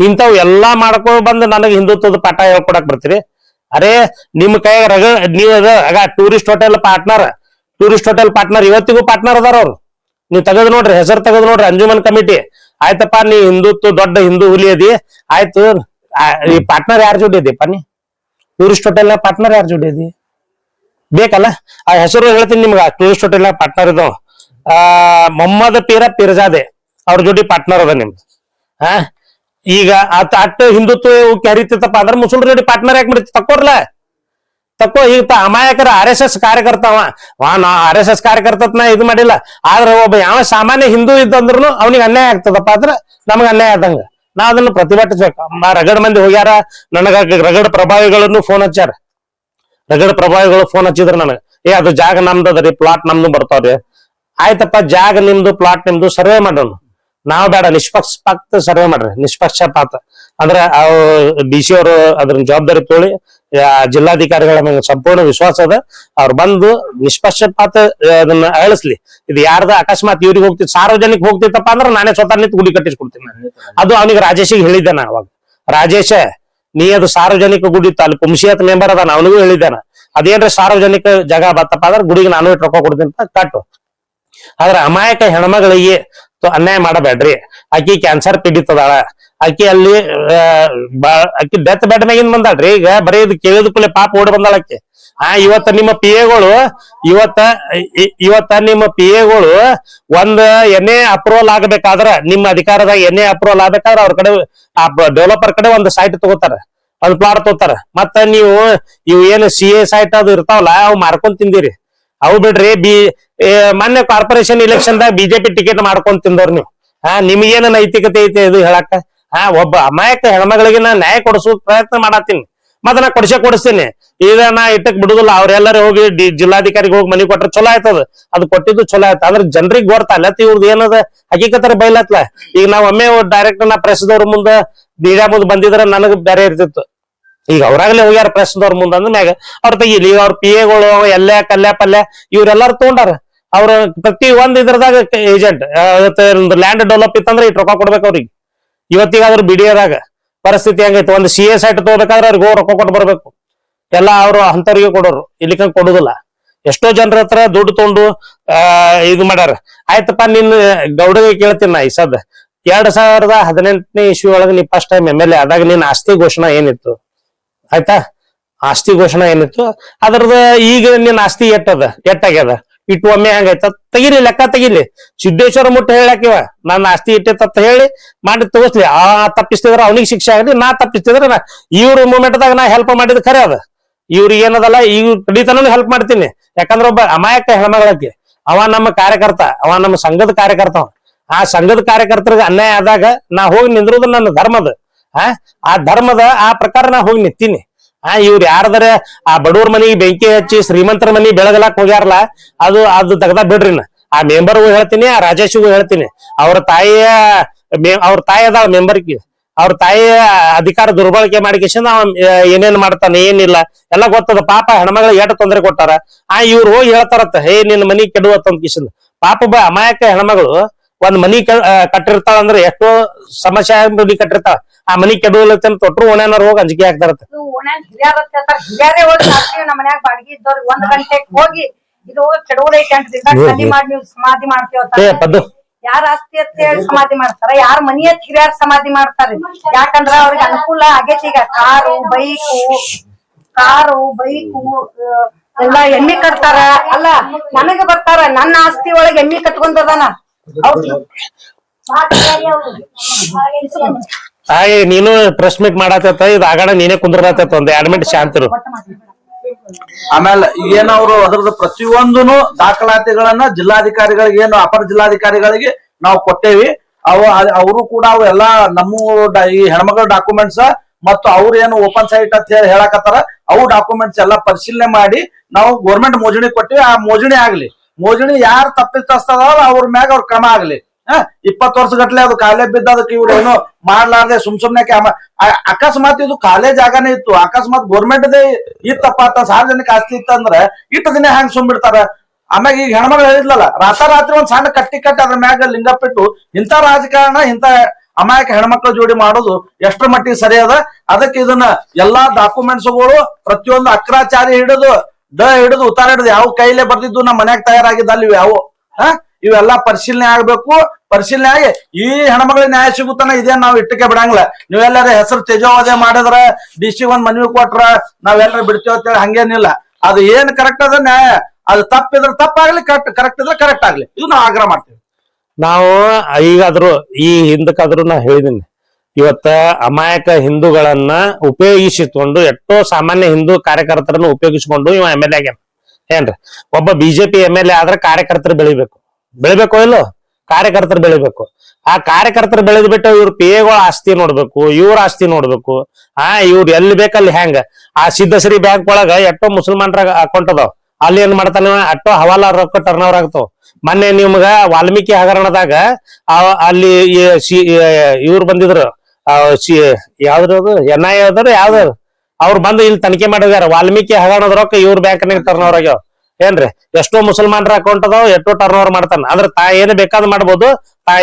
ಇಂಥವ್ ಎಲ್ಲಾ ಮಾಡ್ಕೊಂಡ್ ಬಂದು ನನಗೆ ಹಿಂದುತ್ವದ ಪಾಠ ಹೇಳ್ಕೊಡಕ್ ಬರ್ತೀರಿ. ಅರೆ ನಿಮ್ ಕೈಯಾಗ ನೀವ್ ಆಗ ಟೂರಿಸ್ಟ್ ಹೋಟೆಲ್ ಪಾರ್ಟ್ನರ್ ಇವತ್ತಿಗೂ ಪಾರ್ಟ್ನರ್ ಅದಾರ ಅವ್ರು. ನೀವ್ ತೆಗದ್ ನೋಡ್ರಿ, ಹೆಸರು ತೆಗದ್ ನೋಡ್ರಿ, ಅಂಜುಮನ್ ಕಮಿಟಿ. ಆಯ್ತಪ್ಪ ನೀ ಹಿಂದುತ್ವ ದೊಡ್ಡ ಹಿಂದೂ ಹುಲಿ ಅದಿ, ಆಯ್ತು. ಈ ಪಾರ್ಟ್ನರ್ ಯಾರ ಜೋಡಿ ಅದಿಪ್ಪ? ನೀ ಟೂರಿಸ್ಟ್ ಹೋಟೆಲ್ ಪಾರ್ಟ್ನರ್ ಯಾರ ಜೋಡಿ ಅದಿ ಬೇಕಲ್ಲ. ಆ ಹೆಸರು ಹೇಳ್ತೀನಿ ನಿಮ್ಗ. ಟೂರಿಸ್ಟ್ ಹೋಟೆಲ್ ಪಾರ್ಟ್ನರ್ ಇದಾವ ಮೊಹಮ್ಮದ್ ಪೀರ್ಜಾದೆ, ಅವ್ರ ಜೋಡಿ ಪಾರ್ಟ್ನರ್ ಅದ ನಿಮ್ದು. ಈಗ ಅಟ್ ಹಿಂದುತ್ವ ಹರಿತೈತಪ್ಪ ಅಂದ್ರೆ ಮುಸಲ್ರ ಜೋಡಿ ಪಾರ್ಟ್ನರ್ ಯಾಕೆ ಮಾಡ್ತಿ? ತಕ್ಕೋ. ಈಗ ಅಮಾಯಕರ RSS ಕಾರ್ಯಕರ್ತಾವ. ನಾ RSS ಕಾರ್ಯಕರ್ತನ ಇದು ಮಾಡಿಲ್ಲ. ಆದ್ರೆ ಒಬ್ಬ ಯಾವ ಸಾಮಾನ್ಯ ಹಿಂದೂ ಇದ್ದಂದ್ರು ಅವ್ನಿಗೆ ಅನ್ಯಾಯ ಆಗ್ತದಪ್ಪ ಅಂದ್ರೆ ನಮಗ್ ಅನ್ಯಾಯ ಆದಂಗ ನಾ ಅದನ್ನ ಪ್ರತಿಭಟಿಸ್ಬೇಕು. ರಗಡ್ ಮಂದಿ ಹೋಗ್ಯಾರ ನನಗ, ರಗಡ್ ಪ್ರಭಾವಿಗಳನ್ನು ಫೋನ್ ಹಚ್ಚಾರ. ರಗಡ್ ಪ್ರಭಾವಿಗಳು ಫೋನ್ ಹಚ್ಚಿದ್ರ ನನಗ, ಅದು ಜಾಗ ನಮ್ದು ಅದರಿ, ಪ್ಲಾಟ್ ನಮ್ದು ಬರ್ತಾವ್ರಿ. ಆಯ್ತಪ್ಪ, ಜಾಗ ನಿಮ್ದು ಪ್ಲಾಟ್ ನಿಮ್ದು, ಸರ್ವೆ ಮಾಡೋಣ. ನಾವ್ ಬೇಡ, ನಿಷ್ಪಕ್ಷಪಾತ ಸರ್ವೆ ಮಾಡ್ರಿ. ನಿಷ್ಪಕ್ಷಪಾತ ಅಂದ್ರ DC ಅವರು ಅದ್ರ ಜವಾಬ್ದಾರಿ ತೋಳಿ, ಜಿಲ್ಲಾಧಿಕಾರಿಗಳ ಮೇಲೆ ಸಂಪೂರ್ಣ ವಿಶ್ವಾಸ ಅದ. ಅವ್ರು ಬಂದು ನಿಷ್ಪಕ್ಷಪಾತ ಅದನ್ನ ಅಳಿಸ್ಲಿ. ಇದು ಯಾರ್ದ ಅಕಸ್ಮಾತ್ ಇವ್ರಿಗೆ ಹೋಗ್ತಿ ಸಾರ್ವಜನಿಕ ಹೋಗ್ತಿತ್ತಪ್ಪ ಅಂದ್ರೆ ನಾನೇ ಸ್ವತಃ ನಿಂತು ಗುಡಿ ಕಟ್ಟಿಸ್ಕೊಡ್ತೀನಿ. ಅದು ಅವನಿಗೆ ರಾಜೇಶಿಗೆ ಹೇಳಿದ್ದೆ ನಾ ಅವಾಗ. ರಾಜೇಶ ನೀ ಅದು ಸಾರ್ವಜನಿಕ ಗುಡಿ ಅಲ್ಲಿ ಕುಂಶಿಯತ್ ಮೆಂಬರ್ ಅದಾನ, ಅವನಿಗೂ ಹೇಳಿದ್ದಾನ. ಅದೇನ್ರ ಸಾರ್ವಜನಿಕ ಜಾಗ ಬತ್ತಪ್ಪ ಅಂದ್ರೆ ಗುಡಿಗೆ ನಾನು ಇಟ್ಟು ರೊಕ್ಕ ಕೊಡ್ತೀನಿ ಅಂತ ಕಟ್ಟು. ಆದ್ರೆ ಅಮಾಯಕ ಹೆಣ್ಮಗಳಿಗೆ ಅನ್ಯಾಯ ಮಾಡಬೇಡ್ರಿ. ಆಕಿ ಕ್ಯಾನ್ಸರ್ ಪೀಡಿತದಾಳ. ಆಕಿ ಅಲ್ಲಿ ಆಕಿ ಡೆತ್ ಬೆಡ್ ಮ್ಯಾಗಿನ್ ಬಂದಾಳ್ರಿ. ಈಗ ಬರೀ ಇದು ಕೇಳಿದ ಕೂಡಲೇ ಪಾಪ ಓಡಿ ಬಂದಾಳ ಆಕಿ. ಇವತ್ತ ನಿಮ್ಮ ಪಿ ಎಗಳು ಇವತ್ತ ನಿಮ್ಮ ಪಿ ಎಗಳು ಒಂದ್ ಎನ್ಎ ಅಪ್ರೂವಲ್ ಆಗ್ಬೇಕಾದ್ರ, ನಿಮ್ಮ ಅಧಿಕಾರದಾಗ ಎನ್ಎ ಅಪ್ರೂವಲ್ ಆಗ್ಬೇಕಾದ್ರ ಅವ್ರ ಕಡೆ ಡೆವಲಪರ್ ಕಡೆ ಒಂದು ಸೈಟ್ ತಗೋತಾರ, ಒಂದ್ ಪ್ಲಾಟ್ ತಗೋತಾರ. ಮತ್ತ ನೀವು ಇವ್ ಏನ್ CA ಸೈಟ್ ಅದು ಇರ್ತಾವಲ್ಲ ಅವ್ ಮಾರ್ಕೊಂಡ್ ತಿಂದಿರಿ. ಅವು ಬಿಡ್ರಿ. ಮೊನ್ನೆ ಕಾರ್ಪೊರೇಷನ್ ಇಲೆಕ್ಷನ್ ದಾಗ ಬಿಜೆಪಿ ಟಿಕೆಟ್ ಮಾಡ್ಕೊಂಡ್ ತಿಂದವ್ರ ನೀವು. ನಿಮ್ಗೇನ ನೈತಿಕತೆ ಐತಿ ಇದು ಹೇಳಾಕ? ಒಬ್ಬ ಅಮಾಯಕ ಹೆಣ್ಮಗಳಿಗೆ ನಾ ನ್ಯಾಯ ಕೊಡಿಸೋ ಪ್ರಯತ್ನ ಮಾಡತ್ತೀನಿ, ಮತ್ತ ನಾ ಕೊಡಿಸ್ತೀನಿ. ಈಗ ನಾ ಇಟ್ಟಕ್ ಬಿಡುದಿಲ್ಲ. ಅವ್ರೆಲ್ಲರೂ ಹೋಗಿ ಜಿಲ್ಲಾಧಿಕಾರಿಗೆ ಹೋಗಿ ಮನಿ ಕೊಟ್ರೆ ಚಲೋ ಆಯ್ತದ, ಅದು ಕೊಟ್ಟಿದ್ದು ಚಲೋ ಆಯ್ತು. ಆದ್ರೆ ಜನರಿಗೆ ಗೊತ್ತಲ್ಲ ಇವ್ರದ್ದು ಏನದ ಹಕೀಕತರ ಬೈಲತ್ಲ. ಈಗ ನಾವ್ ಒಮ್ಮೆ ಡೈರೆಕ್ಟ್ ನಾ ಪ್ರೆಸ್ದವ್ರ ಮುಂದ ಮೀಡಿಯಾ ಮುಂದ್ ಬಂದಿದ್ರ ನನಗ್ ಬೇರೆ ಇರ್ತಿತ್ತು. ಈಗ ಅವ್ರಾಗ್ಲೇ ಹೋಗ್ಯಾರ ಪ್ರೆಸ್ದವ್ರ ಮುಂದ ಅಂದ ಮ್ಯಾಗ ಅವ್ರ ತೆಗಿಲಿ. ಈಗ ಅವ್ರ ಪಿ ಎಗಳು ಎಲ್ಲೆ ಕಲ್ಯ ಪಲ್ಯ ಇವ್ರೆಲ್ಲಾರು ತಗೊಂಡಾರ. ಅವ್ರ ಪ್ರತಿ ಒಂದ್ ಇದ್ರದಾಗ ಏಜೆಂಟ್ ಲ್ಯಾಂಡ್ ಡೆವಲಪ್ ಇತ್ತಂದ್ರೆ ಇಟ್ ರೊಕ್ಕ ಕೊಡ್ಬೇಕು ಅವ್ರಿಗೆ. ಇವತ್ತಿಗಾದ್ರೂ ಬಿಡಿಯೋದಾಗ ಪರಿಸ್ಥಿತಿ ಹೆಂಗೈತಿ? ಒಂದು CA ಸೈಟ್ ತಗೋಬೇಕಾದ್ರೆ ಅವ್ರಿಗೆ ರೊಕ್ಕ ಕೊಟ್ಟು ಬರ್ಬೇಕು. ಎಲ್ಲಾ ಅವ್ರು ಅಂತವ್ರಿಗೆ ಕೊಡೋರು, ಇಲ್ಲಿಕಂಗ್ ಕೊಡುದಿಲ್ಲ. ಎಷ್ಟೋ ಜನರ ಹತ್ರ ದುಡ್ಡು ತಗೊಂಡು ಇದು ಮಾಡ್ಯಾರ. ಆಯ್ತಪ್ಪ, ನಿನ್ ಗೌಡಗೆ ಕೇಳ್ತೀನಿ ನಾ ಈ ಸದ್ 2018ನೇ ಇಸ್ವಿ ಒಳಗೆ ನೀ ಫಸ್ಟ್ ಟೈಮ್ MLA ಆದಾಗ ನಿನ್ ಆಸ್ತಿ ಘೋಷಣಾ ಏನಿತ್ತು? ಆಯ್ತಾ? ಆಸ್ತಿ ಘೋಷಣಾ ಏನಿತ್ತು ಅದ್ರದ ಈಗ ನಿನ್ ಆಸ್ತಿ ಎಟ್ಟಾಗ್ಯದ? ಇಟ್ಟು ಒಮ್ಮೆ ಹೆಂಗೈತ ತೆಗಿಲಿ, ಲೆಕ್ಕ ತೆಗಿಲಿ. ಸಿದ್ದೇಶ್ವರ ಮುಟ್ಟ ಹೇಳಾಕಿವ ನನ್ನ ಆಸ್ತಿ ಇಟ್ಟೈತತ್ತ ಹೇಳಿ ಮಾಡಿ ತಗೋಸ್ಲಿ. ತಪ್ಪಿಸ್ತಿದ್ರ ಅವನಿಗೆ ಶಿಕ್ಷೆ ಆಗಲಿ, ನಾ ತಪ್ಪಿಸ್ತಿದ್ರ ಇವ್ರ ಮೂಮೆಂಟ್ ದಾಗ ನಾ ಹೆಲ್ಪ್ ಮಾಡಿದ್ ಖರೆ ಅದ. ಇವ್ರಿಗೆ ಏನದಲ್ಲ ಇವ್ರ ಕಡಿತನೂ ಹೆಲ್ಪ್ ಮಾಡ್ತೀನಿ. ಯಾಕಂದ್ರ ಒಬ್ಬ ಅಮಾಯಕ ಹೆಣ್ಮಗಳಕ್ಕೆ ಅವ ನಮ್ಮ ಕಾರ್ಯಕರ್ತ, ಅವ ನಮ್ಮ ಸಂಘದ ಕಾರ್ಯಕರ್ತ. ಆ ಸಂಘದ ಕಾರ್ಯಕರ್ತರಿಗೆ ಅನ್ಯಾಯ ಆದಾಗ ನಾ ಹೋಗಿ ನಿಂದ್ರುದು ನನ್ನ ಧರ್ಮದ. ಆ ಧರ್ಮದ ಆ ಪ್ರಕಾರ ನಾ ಹೋಗಿ ನಿಂತೀನಿ. ಇವ್ರು ಯಾರದಾರ ಆ ಬಡವ್ರ ಮನಿಗೆ ಬೆಂಕಿ ಹಚ್ಚಿ ಶ್ರೀಮಂತರ ಮನಿ ಬೆಳಗಲಾಕ್ ಹೋಗ್ಯಾರಲ್ಲ, ಅದು ತೆಗ್ದ ಬಿಡ್ರಿ. ಆ ಮೆಂಬರ್ಗೂ ಹೇಳ್ತೀನಿ, ಆ ರಾಜೇಶ್ಗೂ ಹೇಳ್ತೀನಿ. ಅವ್ರ ತಾಯಿ ಅದಾವ ಮೆಂಬರ್ಗೆ, ಅವ್ರ ತಾಯಿಯ ಅಧಿಕಾರ ದುರ್ಬಳಕೆ ಮಾಡಿಕೇಶನ್ ಏನೇನ್ ಮಾಡ್ತಾನೆ ಏನಿಲ್ಲ ಎಲ್ಲ ಗೊತ್ತದ. ಪಾಪ ಹೆಣ್ಮಗಳಿಗೆ ಏಟ ತೊಂದರೆ ಕೊಟ್ಟಾರ. ಇವ್ರು ಹೋಗಿ ಹೇಳ್ತಾರತ್ತ, ನಿನ್ನ ಮನಿ ಕೆಡುವತ್ತ ಕಿಶನ್. ಪಾಪ ಅಮಾಯಕ ಹೆಣ್ಮಗಳು ಒಂದ್ ಮನಿ ಕಟ್ಟಿರ್ತಾಳ ಅಂದ್ರೆ ಎಷ್ಟೋ ಸಮಸ್ಯೆ ಮನಿ ಕಟ್ಟಿರ್ತಾಳ. ಆ ಮನಿ ಕೆಡುವಲ್ಲತ್ತ ತೊಟ್ರು ಓಣ್ಯಾನವ್ರು ಹೋಗಿ ಅಂಜಿಕೆ ಹಾಕ್ತಾರತ್ತ. ಹಿರಿಯರೇ ಹೋಗಿ ನಮ್ಮ ಮನ್ಯಾಗ ಬಾಡಿಗೆ ಇದ್ದವ್ರಿಗೆ 1 ಗಂಟೆಗೆ ಹೋಗಿ ಇದು ಕೆಡವುದೈತೆ ಅಂತ ಮಾಡಿ ನೀವು ಸಮಾಧಿ ಮಾಡ್ತೀವ. ಯಾರ ಆಸ್ತಿ ಅಂತ ಹೇಳಿ ಸಮಾಧಿ ಮಾಡ್ತಾರ, ಯಾರ ಮನಿ ಅಂತ ಹಿರಿಯರ್ ಸಮಾಧಿ ಮಾಡ್ತಾರ. ಯಾಕಂದ್ರ ಅವ್ರಿಗೆ ಅನುಕೂಲ ಆಗೇತಿ. ಈಗ ಕಾರು ಬೈಕು ಎಲ್ಲಾ ಎಮ್ಮಿ ಕಟ್ತಾರ. ಅಲ್ಲ, ನನಗ ಬರ್ತಾರ ನನ್ನ ಆಸ್ತಿ ಒಳಗೆ ಎಮ್ಮಿ ಕಟ್ಕೊಂಡದಾನ. ನೀನು ಪ್ರೆಸ್ ಮೀಟ್ ಮಾಡತ್ತ, ಇದು ಆಗಾಡ ನೀನೇ ಕುಂದ್ರತ್ತ. ಒಂದ್ 2 ಮಿನಿಟ್ ಶಾಂತಿರು. ಆಮೇಲೆ ಏನ್ ಅವರು ಅದ್ರದ್ದು ಪ್ರತಿಯೊಂದನು ದಾಖಲಾತಿಗಳನ್ನ ಜಿಲ್ಲಾಧಿಕಾರಿಗಳಿಗೆ, ಏನು ಅಪರ ಜಿಲ್ಲಾಧಿಕಾರಿಗಳಿಗೆ ನಾವು ಕೊಟ್ಟೇವಿ. ಅವರು ಕೂಡ ಅವು ಎಲ್ಲಾ ನಮ್ಮ ಈ ಹೆಣ್ಮಗಳ ಡಾಕ್ಯುಮೆಂಟ್ಸ್ ಮತ್ತು ಅವ್ರ ಏನು ಓಪನ್ ಸೈಟ್ ಅಂತ ಹೇಳಿ ಹೇಳಕತ್ತಾರ, ಅವು ಡಾಕ್ಯುಮೆಂಟ್ಸ್ ಎಲ್ಲಾ ಪರಿಶೀಲನೆ ಮಾಡಿ ನಾವು ಗೌರ್ಮೆಂಟ್ ಮೋಜಣಿ ಕೊಟ್ಟಿವಿ. ಆ ಮೋಜಣಿ ಯಾರು ತಪ್ಪಿಸ್ತದ ಅವ್ರ ಮ್ಯಾಗ ಅವ್ರ ಕ್ರಮ ಆಗ್ಲಿ. 20 ವರ್ಷ ಗಟ್ಲೆ ಅದು ಕಾಲೇ ಬಿದ್ದ, ಅದಕ್ಕೆ ಇವ್ರು ಏನೋ ಮಾಡ್ಲಾರ್ದೆ ಸುಮ್ನೆ ಅಕಸ್ಮಾತ್ ಇದು ಕಾಲೇ ಜಾಗನೇ ಇತ್ತು, ಅಕಸ್ಮಾತ್ ಗೌರ್ಮೆಂಟ್ದೇ ಇತ್ತಪ್ಪ ಅಂತ ಸಾರ್ವಜನಿಕ ಆಸ್ತಿ ಇತ್ತಂದ್ರೆ ಇಟ್ಟು ದಿನ ಹೆಂಗ್ ಸುಮ್ಬಿಡ್ತಾರ. ಆಮ್ಯಾಗ ಈಗ ಹೆಣ್ಮಗಳು ಹೇಳಿದ್ಲಲ್ಲ, ರಾತ್ರಿ ಒಂದ್ ಸಣ್ಣ ಕಟ್ಟಿ ಅದ್ರ ಮ್ಯಾಗ ಲಿಂಗಪ್ಪಿಟ್ಟು ಇಂಥ ರಾಜಕಾರಣ, ಇಂಥ ಅಮಾಯಕ ಹೆಣ್ಮಕ್ಳ ಜೋಡಿ ಮಾಡೋದು ಎಷ್ಟ್ರ ಮಟ್ಟಿಗೆ ಸರಿ ಅದ. ಅದಕ್ಕೆ ಇದನ್ನ ಎಲ್ಲಾ ಡಾಕ್ಯುಮೆಂಟ್ಸ್ಗಳು ಪ್ರತಿಯೊಂದು ಅಕ್ರಾಚಾರಿ ಹಿಡಿದು ಉತ್ತಾರ ಹಿಡಿದು ಯಾವ ಕೈಲೇ ಬರ್ದಿದ್ದು ನಮ್ಮ ಮನ್ಯಾಗ ತಯಾರಾಗಿದ್ದ ಅಲ್ಲಿ ಯಾವ ಇವೆಲ್ಲಾ ಪರಿಶೀಲನೆ ಆಗ್ಬೇಕು. ಪರಿಶೀಲನೆ ಆಗಿ ಈ ಹೆಣ್ಮಗಳಿಗೆ ನ್ಯಾಯ ಸಿಗುತ್ತಾನ ಇದೇನ್ ನಾವ್ ಇಟ್ಟಕ್ಕೆ ಬಿಡಂಗಿಲ್ಲ. ನೀವೆಲ್ಲಾರ ಹೆಸರು ತೇಜೋವಧೆ ಮಾಡಿದ್ರ DC ಒಂದ್ ಮನವಿ ಕೊಟ್ರ ನಾವೆಲ್ಲರೂ ಬಿಡ್ತೇವ ಅಂತೇಳಿ ಹಂಗೇನಿಲ್ಲ. ಅದು ಏನ್ ಕರೆಕ್ಟ್ ಅದ ನ್ಯಾಯ, ಅದು ತಪ್ಪಿದ್ರೆ ತಪ್ಪಾಗ್ಲಿ, ಕರೆಕ್ಟ್ ಇದ್ರೆ ಕರೆಕ್ಟ್ ಆಗ್ಲಿ, ಇದು ನಾವು ಆಗ್ರಹ ಮಾಡ್ತೀವಿ. ನಾವು ಈಗಾದ್ರೂ ಈ ಹಿಂದಕ್ಕಾದ್ರೂ ನಾ ಹೇಳಿದೀನಿ, ಇವತ್ತ ಅಮಾಯಕ ಹಿಂದೂಗಳನ್ನ ಉಪಯೋಗಿಸಿಕೊಂಡು ಎಷ್ಟೋ ಸಾಮಾನ್ಯ ಹಿಂದೂ ಕಾರ್ಯಕರ್ತರನ್ನು ಉಪಯೋಗಿಸಿಕೊಂಡು ಇವ MLA ಆಗ್ಯಾನ. ಏನ್ರಿ, ಒಬ್ಬ ಬಿಜೆಪಿ MLA ಆದ್ರೆ ಕಾರ್ಯಕರ್ತರು ಬೆಳಿಬೇಕೋ ಇಲ್ಲೋ? ಕಾರ್ಯಕರ್ತರು ಬೆಳಿಬೇಕು. ಆ ಕಾರ್ಯಕರ್ತರು ಬೆಳೆದ್ ಬಿಟ್ಟು ಇವ್ರ PAಗಳ ಆಸ್ತಿ ನೋಡ್ಬೇಕು, ಇವ್ರ ಆಸ್ತಿ ನೋಡ್ಬೇಕು. ಇವ್ರು ಎಲ್ಲಿ ಬೇಕಲ್ಲಿ ಹೆಂಗ ಆ ಸಿದ್ದಶ್ರೀ ಬ್ಯಾಂಕ್ ಒಳಗ ಎಷ್ಟೋ ಮುಸಲ್ಮಾನ್ರ ಅಕೌಂಟ್ ಅದಾವ, ಅಲ್ಲಿ ಏನ್ ಮಾಡ್ತಾನ ಅಷ್ಟೋ ಹವಾಲ ರೊಕ್ಕ ಟರ್ನ್ ಓವರ್ ಆಗ್ತಾವ. ಮೊನ್ನೆ ನಿಮ್ಗ ವಾಲ್ಮೀಕಿ ಹಗರಣದಾಗ ಅಲ್ಲಿ ಇವ್ರು ಬಂದಿದ್ರು, ಯಾವ್ದು NIA ಅದಾರ ಯಾವ್ದು, ಅವ್ರು ಬಂದು ಇಲ್ಲಿ ತನಿಖೆ ಮಾಡಿದಾರ. ವಾಲ್ಮೀಕಿ ಹಗರಣದ ರೊಕ್ಕ ಇವ್ರ ಬ್ಯಾಂಕ್ನಾಗ ಟರ್ನ್ ಓವರ್ ಆಗ್ಯಾವ. ಏನ್ರಿ, ಎಷ್ಟೋ ಮುಸಲ್ಮಾನ್ರ ಅಕೌಂಟ್ ಅದಾವ, ಎಷ್ಟೋ ಟರ್ನ್ ಓವರ್ ಮಾಡ್ತಾನ. ಆದ್ರೆ ಏನ್ ಬೇಕಾದ್ ಮಾಡ್ಬೋದು,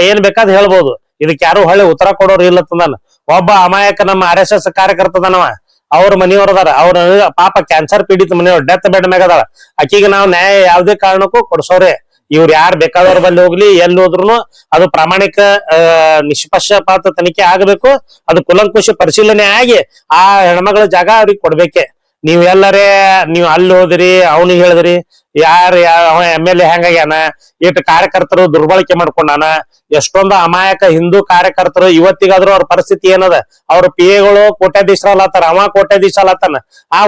ಏನ್ ಬೇಕಾದ್ ಹೇಳ್ಬೋದು. ಇದಕ್ ಯಾರು ಹೊಳೆ ಉತ್ತರ ಕೊಡೋರು ಇಲ್ಲ ತಂದಾನ. ಒಬ್ಬ ಅಮಾಯಕ ನಮ್ಮ RSS ಕಾರ್ಯಕರ್ತದನವ, ಅವ್ರ ಮನೆಯವ್ರದಾರ, ಅವ್ರ ಪಾಪ ಕ್ಯಾನ್ಸರ್ ಪೀಡಿತ ಮನೆಯವ್ರ ಡೆತ್ ಬೆಡ್ ಮ್ಯಾಗ ಅದಾಳ. ಆಕಿಗೆ ನಾವು ನ್ಯಾಯ ಯಾವ್ದೇ ಕಾರಣಕ್ಕೂ ಕೊಡ್ಸೋರೆ. ಇವ್ರು ಯಾರು ಬೇಕಾದವ್ರ ಬಲ್ಲಿ ಹೋಗ್ಲಿ ಎಲ್ಲಿ ಹೋದ್ರು ಅದು ಪ್ರಾಮಾಣಿಕ ನಿಷ್ಪಕ್ಷಪಾತ ತನಿಖೆ ಆಗ್ಬೇಕು. ಅದು ಕುಲಂಕುಷ ಪರಿಶೀಲನೆ ಆಗಿ ಆ ಹೆಣ್ಮಗಳ ಜಾಗ ಅವ್ರಿಗೆ ಕೊಡ್ಬೇಕೆ. ನೀವ್ ಎಲ್ಲರೇ ನೀವ್ ಅಲ್ಲಿ ಹೋದ್ರಿ ಅವನಿಗೆ ಹೇಳಿದ್ರಿ ಯಾರ MLA ಹೆಂಗಾಗ್ಯಾನ, ಇಟ್ಟು ಕಾರ್ಯಕರ್ತರು ದುರ್ಬಳಕೆ ಮಾಡ್ಕೊಂಡಾನ. ಎಷ್ಟೊಂದು ಅಮಾಯಕ ಹಿಂದೂ ಕಾರ್ಯಕರ್ತರು ಇವತ್ತಿಗಾದ್ರೂ ಅವ್ರ ಪರಿಸ್ಥಿತಿ ಏನದ, ಅವ್ರ PAಗಳು ಕೋಟ್ಯಾಧೀಶರಲ್ಲತ್ತಾರ, ಅವ ಕೋಟ್ಯಾಧೀಶಲ್ಲತ್ತಾನ. ಆ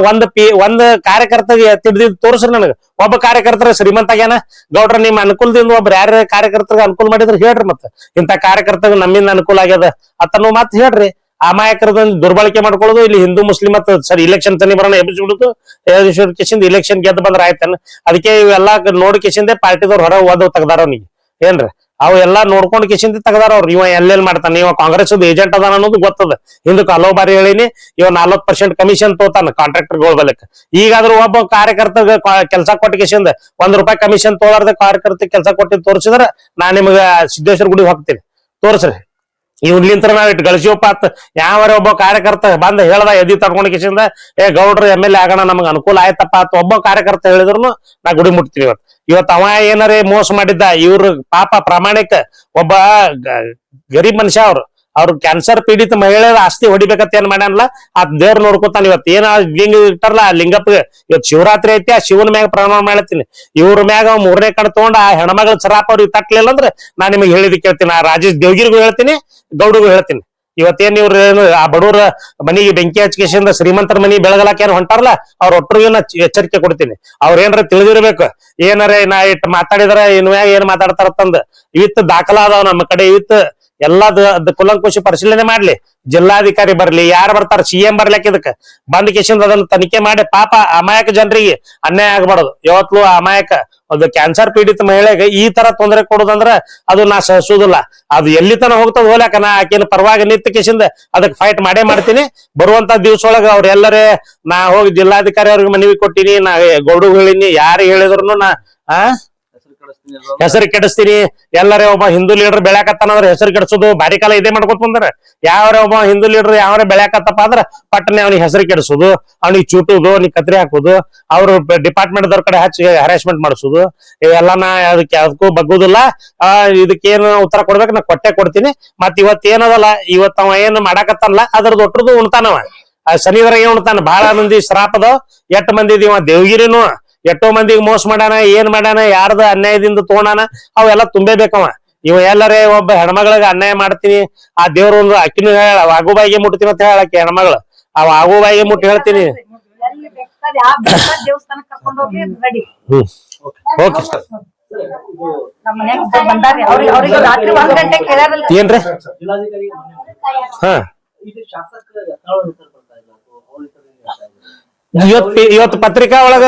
ಒಂದ್ ಕಾರ್ಯಕರ್ತಗೆ ತಿಳಿದಿದ್ ತೋರ್ಸ್ರಿ ನನಗ. ಒಬ್ಬ ಕಾರ್ಯಕರ್ತರ ಶ್ರೀಮಂತ ಆಗ್ಯಾನ. ಗೌಡ್ರ ನಿಮ್ ಅನುಕೂಲದಿಂದ ಒಬ್ರು ಯಾರ ಕಾರ್ಯಕರ್ತರಿಗೆ ಅನುಕೂಲ ಮಾಡಿದ್ರ ಹೇಳ್ರಿ. ಮತ್ತ ಇಂತ ಕಾರ್ಯಕರ್ತಗ ನಮ್ಮಿಂದ ಅನುಕೂಲ ಆಗ್ಯದ ಅತನು ಮತ್ ಹೇಳ್ರಿ. ಅಮಾಯಕರದೊಂದು ದುರ್ಬಳಕೆ ಮಾಡ್ಕೊಳ್ಳೋದು, ಇಲ್ಲಿ ಹಿಂದೂ ಮುಸ್ಲಿಂ ಮತ್ತ ಸರಿ ಇಲೆಕ್ಷನ್ ತನಿ ಬರೋಣ ಎಬ್ಬಿಸ್ಬಿಡುದು, ಕಿಶಿಂದ ಇಲೆಕ್ಷನ್ ಗೆದ್ದು ಬಂದ್ರ ಆಯ್ತಾನ. ಅದಕ್ಕೆ ಇವೆಲ್ಲಾ ನೋಡಿ ಕಿಶಿಂದೆ ಪಾರ್ಟಿದವ್ರು ಹೊರ ಓದವ್ ತೆಗ್ದಾರ ಅವ್ನಿಗೆ ಏನ್ರಿ. ಅವು ಎಲ್ಲಾ ನೋಡ್ಕೊಂಡ್ ಕಿಶಿಂದ ತೆಗ್ದಾರ ಅವ್ರು. ಇವ ಎಲ್ಲೆಲ್ ಮಾಡ್ತಾನ, ಇವ ಕಾಂಗ್ರೆಸ್ ಏಜೆಂಟ್ ಅದಾನ ಅನ್ನೋದು ಗೊತ್ತದ. ಹಿಂದಕ್ಕೆ ಹಲವು ಬಾರಿ ಹೇಳಿನಿ, ಇವ 40% ಕಮಿಷನ್ ತೋತಾನ ಕಾಂಟ್ರಾಕ್ಟರ್ಗಳ ಬಲಕ್. ಈಗಾದ್ರೂ ಒಬ್ಬ ಕಾರ್ಯಕರ್ತಗ ಕೆಲಸ ಕೊಟ್ಟ ಕಿಶಿಂದ ₹1 ಕಮಿಷನ್ ತೋಲಾರ್ದ ಕಾರ್ಯಕರ್ತ ಕೆಲಸ ಕೊಟ್ಟಿದ್ ತೋರಿಸಿದ್ರ ನಾ ನಿಮ್ಗ ಸಿದ್ದೇಶ್ವರ ಗುಡಿ ಹೋಗ್ತೀನಿ, ತೋರ್ಸ್ರಿ. ಇವ್ಲಿಂತ್ರ ನಾವ್ ಇಟ್ಟು ಗಳಿಸಿವಪ್ಪ ಅತ್ ಯಾವರ ಒಬ್ಬ ಕಾರ್ಯಕರ್ತ ಬಂದ ಹೇಳ್ದ ಎದಿ ತಡ್ಕೊಂಡ್ ಕಿಶಿಂದ ಗೌಡ್ರ MLA ಆಗೋಣ ನಮಗ್ ಅನುಕೂಲ ಆಯ್ತಪ್ಪ ಅತ್ ಒಬ್ಬ ಕಾರ್ಯಕರ್ತ ಹೇಳಿದ್ರು ನಾ ಗುಡಿ ಮುಟ್ತೀನಿ. ಇವತ್ ಅವ ಏನಾರೇ ಮೋಸ ಮಾಡಿದ್ದ, ಇವ್ರ ಪಾಪ ಪ್ರಾಮಾಣಿಕ ಒಬ್ಬ ಗರೀಬ್ ಮನುಷ್ಯ. ಅವ್ರು ಕ್ಯಾನ್ಸರ್ ಪೀಡಿತ ಮಹಿಳೆಯರ ಆಸ್ತಿ ಹೊಡಿಬೇಕಂತ ಏನ್ ಮಾಡ್ಯಾನಲ್ಲ, ಆ ದೇವ್ರ ನೋಡ್ಕೊತಾನ. ಇವತ್ ಏನ ಲಿಂಗ ಇಟ್ಟಾರಲ್ಲ ಆ ಲಿಂಗಪ್ಪಗೆ, ಇವತ್ ಶಿವರಾತ್ರಿ ಐತಿ, ಆ ಶಿವನ ಮ್ಯಾಗ ಪ್ರಮಾಣ ಮಾಡ್ತೀನಿ. ಇವ್ರ ಮ್ಯಾಗ 3ನೇ ಕಣ್ ತಗೊಂಡ್ ಆ ಹೆಣ್ಮಗಳ ಸರಾಪ ಅವ್ರಿಗೆ ತಟ್ಲಿಲ್ಲ ಅಂದ್ರೆ ನಾ ನಿಮಗೆ ಹೇಳಿದ್ ಕೇಳ್ತೀನಿ. ಆ ರಾಜೇಶ್ ದೇವ್ಗಿರಿಗೂ ಹೇಳ್ತೀನಿ, ಗೌಡಿಗೂ ಹೇಳ್ತೀನಿ. ಇವತ್ತೇನ್ ಇವ್ರ ಆ ಬಡವ್ರ ಮನಿಗೆ ಬೆಂಕಿ ಹಚ್ಚಿಕೆಸಿಂದ ಶ್ರೀಮಂತರ ಮನಿ ಬೆಳಗಲಾಕ ಏನ್ ಹೊಂಟಾರಲ್ಲ, ಅವ್ರ ಒಟ್ಟರಿಗೆ ನಾ ಎಚ್ಚರಿಕೆ ಕೊಡ್ತೀನಿ. ಅವ್ರ ಏನಾರ ತಿಳಿದಿರ್ಬೇಕು, ಏನಾರ ನಾ ಇಟ್ಟು ಮಾತಾಡಿದ್ರ ಇನ್ ಮ್ಯಾಗ ಏನ್ ಮಾತಾಡ್ತಾರತ್ತಂದ. ಇವತ್ತು ದಾಖಲಾ ಅದಾವ ನಮ್ಮ ಕಡೆ. ಇವತ್ತು ಎಲ್ಲದ ಕುಲಂಕುಷಿ ಪರಿಶೀಲನೆ ಮಾಡ್ಲಿ. ಜಿಲ್ಲಾಧಿಕಾರಿ ಬರ್ಲಿ, ಯಾರು ಬರ್ತಾರ, CM ಬರ್ಲಿಕ್ಕೆ ಇದಕ್ಕೆ ಬಂದ್ ಕಿಶಿಂದ ಅದನ್ನ ತನಿಖೆ ಮಾಡಿ. ಪಾಪ ಅಮಾಯಕ ಜನರಿಗೆ ಅನ್ಯಾಯ ಆಗ್ಬಾರ್ದು. ಯಾವತ್ಲೂ ಅಮಾಯಕ ಒಂದು ಕ್ಯಾನ್ಸರ್ ಪೀಡಿತ ಮಹಿಳೆಗೆ ಈ ತರ ತೊಂದರೆ ಕೊಡುದಂದ್ರ ಅದು ನಾ ಸಹಿಸುದಿಲ್ಲ. ಅದು ಎಲ್ಲಿ ತನ ಹೋಗ್ತದ ಹೋಗ್ಲಾಕ ನಾ ಆಕಿನ ಪರವಾಗಿ ನಿಂತ ಕಿಶಿಂದ ಅದಕ್ಕೆ ಫೈಟ್ ಮಾಡೇ ಮಾಡ್ತೀನಿ. ಬರುವಂತ ದಿವ್ಸೊಳಗ ಅವ್ರ ಎಲ್ಲರೇ ನಾ ಹೋಗಿ ಜಿಲ್ಲಾಧಿಕಾರಿ ಅವ್ರಿಗೆ ಮನವಿ ಕೊಟ್ಟಿನಿ, ನಾ ಗೌಡು ಹೇಳಿನಿ, ಯಾರು ಹೇಳಿದ್ರು ನಾ ಹೆಸರು ಕೆಡಿಸ್ತೀನಿ. ಎಲ್ಲರೇ ಒಬ್ಬ ಹಿಂದೂ ಲೀಡರ್ ಬೆಳ್ಯಾಕತ್ತಾನಂದ್ರ ಹೆಸರು ಕೆಡಿಸೋದು ಭಾರಿ ಕಾಲ ಇದೇ ಮಾಡ್ಕೊತ ಬಂದ್ರ. ಯಾವ್ರ ಒಬ್ಬ ಹಿಂದೂ ಲೀಡರ್ ಯಾವ್ರ ಬೆಳ್ಯಾಕತ್ತಪ್ಪ ಅಂದ್ರ ಪಟ್ಟನೆ ಅವ್ನಿಗೆ ಹೆಸರು ಕೆಡಿಸೋದು, ಅವ್ನಿಗೆ ಚೂಟುದು, ಅವ್ನಿಗೆ ಕತ್ರಿ ಹಾಕುದು, ಅವ್ರು ಡಿಪಾರ್ಟ್ಮೆಂಟ್ ದವ್ರ ಕಡೆ ಹಚ್ಚಿ ಹರಾಸ್ಮೆಂಟ್ ಮಾಡಿಸೋದು, ಇವೆಲ್ಲ ನಾ ಅದಕ್ಕೂ ಬಗ್ಗುದಿಲ್ಲ. ಇದಕ್ಕೇನು ಉತ್ತರ ಕೊಡ್ಬೇಕು ನಾ ಕೊಟ್ಟೆ ಕೊಡ್ತೀನಿ. ಮತ್ ಇವತ್ ಏನದಲ್ಲ, ಇವತ್ ಅವ ಏನ್ ಮಾಡಾಕತ್ತಾನಲ್ಲ ಅದ್ರದ್ದು ಒಟ್ಟರದು ಉಣ್ತಾನವ. ಶನಿವಾರ ಏನ್ ಉಣ್ತಾನ. ಬಹಳ ಮಂದಿ ಶ್ರಾಪದ, 8 ಮಂದಿ ಇವ ದೇವಗಿರಿನು ಎಷ್ಟೋ ಮಂದಿಗೆ ಮೋಸ ಮಾಡ್ಯಾನ, ಏನ್ ಮಾಡ್ಯಾನ, ಯಾರ್ದ ಅನ್ಯಾಯದಿಂದ ತೋಣಾನ, ಅವೆಲ್ಲ ತುಂಬೇಬೇಕವ. ಇವ ಎಲ್ಲರೇ ಒಬ್ಬ ಹೆಣ್ಮಗಳಿಗೆ ಅನ್ಯಾಯ ಮಾಡ್ತೀನಿ, ಆ ದೇವ್ರ ಒಂದು ಅಕ್ಕಿನೂ ಹೇಳ ವಾಗುಬಾಯಿಗೆ ಮುಟ್ತೀನಿ ಅಂತ ಹೇಳಕ್ಕೆ ಹೆಣ್ಮಗಳು, ಆ ವಾಗುಬಾಯಿಗೆ ಮುಟ್ಟಿ ಹೇಳ್ತೀನಿ. ದೇವಸ್ಥಾನಕ್ಕೆ ಕರ್ಕೊಂಡು ಹೋಗಿ ರೆಡಿ. ಓಕೆ ನಮ್ಮ ಮನ್ಯಾಗ ಬಂದಾರ್ರಿ. ಅವ್ರಿಗೆ ರಾತ್ರಿ 1 ಗಂಟೆ ಕೇಳ್ಯಾರಲ್ಲ ಏನ್ರಿ. ಹಾ ಇವತ್ತು ಪತ್ರಿಕಾ ಒಳಗ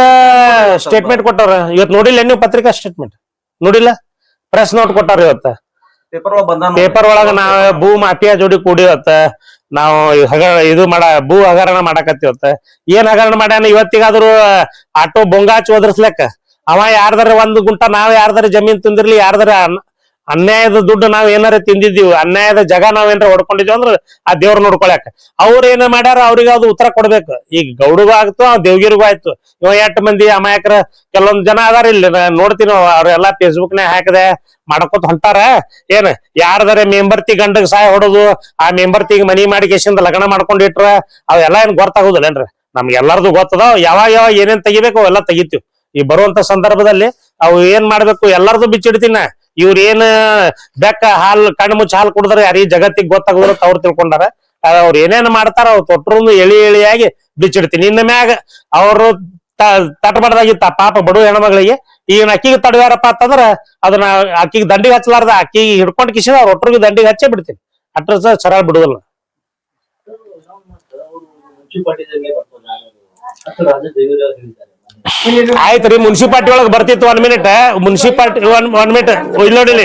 ಸ್ಟೇಟ್ಮೆಂಟ್ ಕೊಟ್ಟಾರ. ಇವತ್ತು ನೋಡಿಲ್ಲ ನೀವು ಪತ್ರಿಕಾ ಸ್ಟೇಟ್ಮೆಂಟ್ ನೋಡಿಲ್ಲ? ಪ್ರೆಸ್ ನೋಟ್ ಕೊಟ್ಟಾರ ಇವತ್ತ. ಪೇಪರ್ ಒಳಗ ನಾವ್ ಭೂ ಮಾಫಿಯಾ ಜೋಡಿ ಕೂಡಿವತ್ತ ನಾವು ಇದು ಭೂ ಹಗರಣ ಮಾಡಾಕತ್ತಿವತ್ತ. ಏನ್ ಹಗರಣ ಮಾಡ್ಯಾನ? ಇವತ್ತಿಗಾದ್ರು ಆಟೋ ಬೊಂಗಾಚ್ ಒದರ್ಸ್ಲಕ್ಕ ಅವ ಯಾರ್ದಾರ 1 ಗುಂಟ ನಾವ್ ಯಾರ್ದಾರ ಜಮೀನ್ ತಿಂದಿರ್ಲಿ, ಯಾರ್ದಾರ ಅನ್ಯಾಯದ ದುಡ್ಡು ನಾವ್ ಏನಾರ ತಿಂದಿದ್ದೀವಿ, ಅನ್ಯಾಯದ ಜಗ ನಾವ್ ಏನಾರ ಹೊಡ್ಕೊಂಡಿದ್ವಿ ಅಂದ್ರ ಆ ದೇವ್ರ ನೋಡ್ಕೊಳಕ ಅವ್ರ ಏನ ಮಾಡ್ಯಾರ ಅವ್ರಿಗೆ ಅದು ಉತ್ತರ ಕೊಡ್ಬೇಕು. ಈಗ ಗೌಡಗೂ ಆಗ್ತು, ದೇವ್ಗಿರಿಗೂ ಆಯ್ತು. ಇವ 8 ಮಂದಿ ಅಮಾಯಕರ ಕೆಲವೊಂದ್ ಜನ ಅದಾರ ಇಲ್ಲಿ ನೋಡ್ತೀನಿ, ಅವ್ರೆಲ್ಲಾ ಫೇಸ್ಬುಕ್ ನ್ಯಾಗ ಹಾಕದೆ ಮಾಡ್ಕೊತ ಹೊಂಟಾರ. ಏನ್ ಯಾರ್ದಾರ ಮೆಂಬರ್ತಿ ಗಂಡಗ್ ಸಹಾಯ ಹೊಡೋದು, ಆ ಮೆಂಬರ್ತಿಗೆ ಮನಿ ಮಾಡಿ ಕೇಸಿಂದ ಲಗ್ನ ಮಾಡ್ಕೊಂಡಿಟ್ರ ಅವೆಲ್ಲಾ ಏನ್ ಗೊತ್ತಾಗುದಿಲ್ಲೇನ್ರಿ? ನಮ್ಗೆ ಎಲ್ಲಾರ್ದು ಗೊತ್ತದ. ಯಾವಾಗ ಏನೇನ್ ತೆಗಿಬೇಕು ಅವೆಲ್ಲ ತೆಗಿತೀವಿ. ಈ ಬರುವಂತ ಸಂದರ್ಭದಲ್ಲಿ ಅವು ಏನ್ ಮಾಡ್ಬೇಕು ಎಲ್ಲಾರ್ದು ಬಿಚ್ಚಿಡ್ತೀನ. ಇವ್ರ ಏನ್ ಬೆಕ್ಕ ಕಣ್ಣು ಮುಚ್ಚಿ ಹಾಲು ಕುಡಿದ್ರೆ ಯಾರಿಗೆ ಜಗತ್ತಿಗೆ ಗೊತ್ತಾಗುದ್ರ ಅವ್ರು ತಿಳ್ಕೊಂಡಾರ. ಅವ್ರ ಏನೇನ್ ಮಾಡ್ತಾರ ಅವ್ರು ತೊಟ್ರು ಎಳಿಯಾಗಿ ಬಿಚ್ಚಿಡ್ತೀನಿ. ಇನ್ನ ಮ್ಯಾಗ ಅವರು ತಟ್ಟಬಾರ್ದಾಗಿತ್ತ ಪಾಪ ಬಡು ಹೆಣ್ಮಗಳಿಗೆ. ಈಗ ಅಕ್ಕಿಗೆ ತಡವ್ಯಾರಪ್ಪ ಅಂತಂದ್ರ ಅದನ್ನ ಅಕ್ಕಿಗೆ ದಂಡಿಗೆ ಹಚ್ಚಲಾರ್ದ ಅಕ್ಕಿಗೆ ಹಿಡ್ಕೊಂಡ್ ಕಿಸಿದ ಅವ್ರ ಒಟ್ಟರಿಗೆ ದಂಡಿಗೆ ಹಚ್ಚೇ ಬಿಡ್ತೀನಿ. ಅಟ್ರ ಸರಳ ಬಿಡುದಿಲ್ಲ. ಆಯ್ತ್ರಿ, ಮುನ್ಸಿಪಾಲ್ಟಿ ಒಳಗ್ ಬರ್ತಿತ್ತು 1 ಮಿನಿಟ್. ಮುನ್ಸಿಪಾಲ್ಟಿ 1 ಮಿನಿಟ್ ಇಲ್ಲಿ ನೋಡಿಲಿ,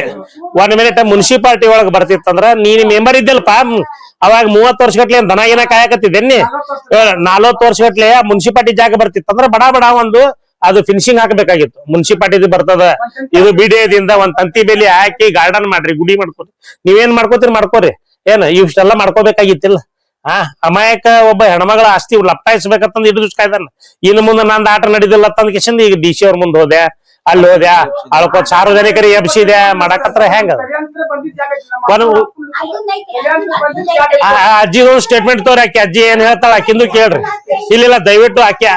1 ಮಿನಿಟ್ ಮುನ್ಸಿಪಾಲ್ಟಿ ಒಳಗ್ ಬರ್ತಿತ್ತಂದ್ರ ನೀನ್ ಮೆಂಬರ್ ಇದ್ದಲ್ಪ. ಅವಾಗ 30 ವರ್ಷ ಗಟ್ಲೆ ದನ ಏನ ಕಾಯಕತ್ತಿದ್ದೇನಿ. 40 ವರ್ಷ ಗಟ್ಲೆ ಮುನ್ಸಿಪಾಲ್ಟಿ ಜಾಗ ಬರ್ತಿತ್ತಂದ್ರ ಬಡ ಬಡ ಒಂದು ಅದು ಫಿನಿಶಿಂಗ್ ಹಾಕಬೇಕಾಗಿತ್ತು. ಮುನ್ಸಿಪಾಲ್ಟಿ ಬರ್ತದ, ಇದು ಬಿಡಿಯದಿಂದ ಒಂದ್ ತಂತಿ ಬೇಲಿ ಹಾಕಿ ಗಾರ್ಡನ್ ಮಾಡ್ರಿ, ಗುಡಿ ಮಾಡ್ಕೊರಿ. ನೀವೇನ್ ಮಾಡ್ಕೋತೀರಿ ಮಾಡ್ಕೋರಿ. ಏನ್ ಇಷ್ಟೆಲ್ಲಾ ಮಾಡ್ಕೋಬೇಕಾಗಿತ್ತಿಲ್ಲ. ಅಮಾಯಕ ಒಬ್ಬ ಹೆಣ್ಮಗಳ ಆಸ್ತಿ ಲಪ್ಟಾಯಿಸ್ಬೇಕಂತಂದ್ ಹಿಡಿದು ಕಾಯ್ದಾನ. ಇನ್ನು ಮುಂದೆ ನಂದ್ ಆಟ ನಡಿದಿಲ್ಲ ತಂದ್ ಕಿಶಿಂದ ಈಗ DC ಅವ್ರ ಮುಂದೆ ಹೋದೆ. ಅಲ್ಲಿ ಹೋದ್ಯಾ ಅಳ್ಕೋತ್ ಸಾರ್ವಜನಿಕರಿಗೆ ಎಬ್ಸಿದ್ಯಾ ಮಾಡಕತ್ರ ಹೆಂಗ ಅಜ್ಜಿ ಸ್ಟೇಟ್ಮೆಂಟ್ ತೋರಿ ಆಕಿ ಅಜ್ಜಿ ಏನ್ ಹೇಳ್ತಾಳ ಆಕಿಂದು ಕೇಳ್ರಿ ಇಲ್ಲ ದಯವಿಟ್ಟು ಆಕಿ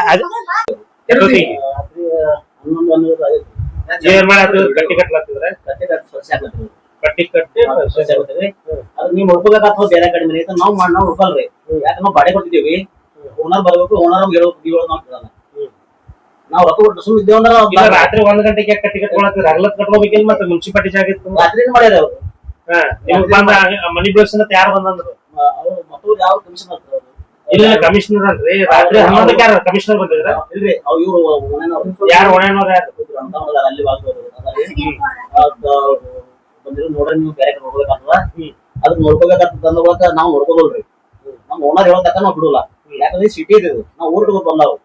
ಏನ್ ಮಾಡತ್ತೀವಿ ಗಟ್ಟಿ ಕಟ್ಲತ್ತಿದ್ರೆ ಕಟ್ಟಿ ಕಟ್ಟಿ ಅದ್ ನೀವ್ ನೋಡ್ಕೋಬೇಕಾಗ್ತದ ಬೇರೆ ಕಡೆ ಮನೆ ನಾವು ನೋಡ್ಕೊಳ್ರಿ ಯಾಕೆ ನಾವು ಬಾಡೆ ಕೊಟ್ಟಿದ್ದೀವಿ ಓನರ್ ಬರ್ಬೇಕು ಓನರ್ ನಾವು ರೊಕ್ಕ ಕೊಟ್ಟು ಸುಮ್ಮನೆ ಇದ್ದೇವ ಅಂದ್ರೆ ರಾತ್ರಿ 1 ಗಂಟೆಗೆ ಕಟ್ಟಿ ಕಟ್ಕೊಳತ್ತಿದ್ರೆ ಹಗಲತ್ ಕಟ್ಕೋಬೇಕಿಲ್ಲ ಮತ್ತೆ ಮುನ್ಸಿಪಾಲಿಟಿ ಜಾಗ ಇತ್ತು ರಾತ್ರಿ ಮಾಡ್ಯಾರ ಅವ್ರು ನಿಮ್ಗೆ ಬಂದ ಮನಿ ಬ್ಲಾಕ್ಸ್ ಅಂತ ಯಾರು ಬಂದಂದ್ರು ಅವ್ರು ಮತ್ತೊಂದು ಯಾವ ಕಮಿಷನ್ ಆಗ್ತದೆ ಇಲ್ಲ ಕಮಿಷನರ್ ಅಲ್ರಿ ರಾತ್ರಿ 11ಕ್ಕೆ ಯಾರು ಕಮಿಷನರ್ ಬಂದಿದ್ರ ಇಲ್ರಿ ಅವ್ರು ಇವ್ರು ಯಾರು ಒಣನವ್ರು ಯಾರು ಅಲ್ಲಿ ಬಂದಿರೋ ನೋಡ್ರಿ ನೀವು ಬೇರೆ ನೋಡ್ಬೇಕಾಗ್ತದ ಅದನ್ನ ನೋಡ್ಕೋಬೇಕಾಗ್ತದ ಅಂದಾಗ ನಾವು ನೋಡ್ಕೋದಲ್ರಿ ನಮ್ ಓನರ್ ಹೇಳೋ ತಕ್ಕ ನಾವು ಬಿಡಲ್ಲ ಯಾಕಂದ್ರೆ ಸಿಟಿ ಇದೆ ನಾವು ಊರಿಗೆ ಬಂದಾವ್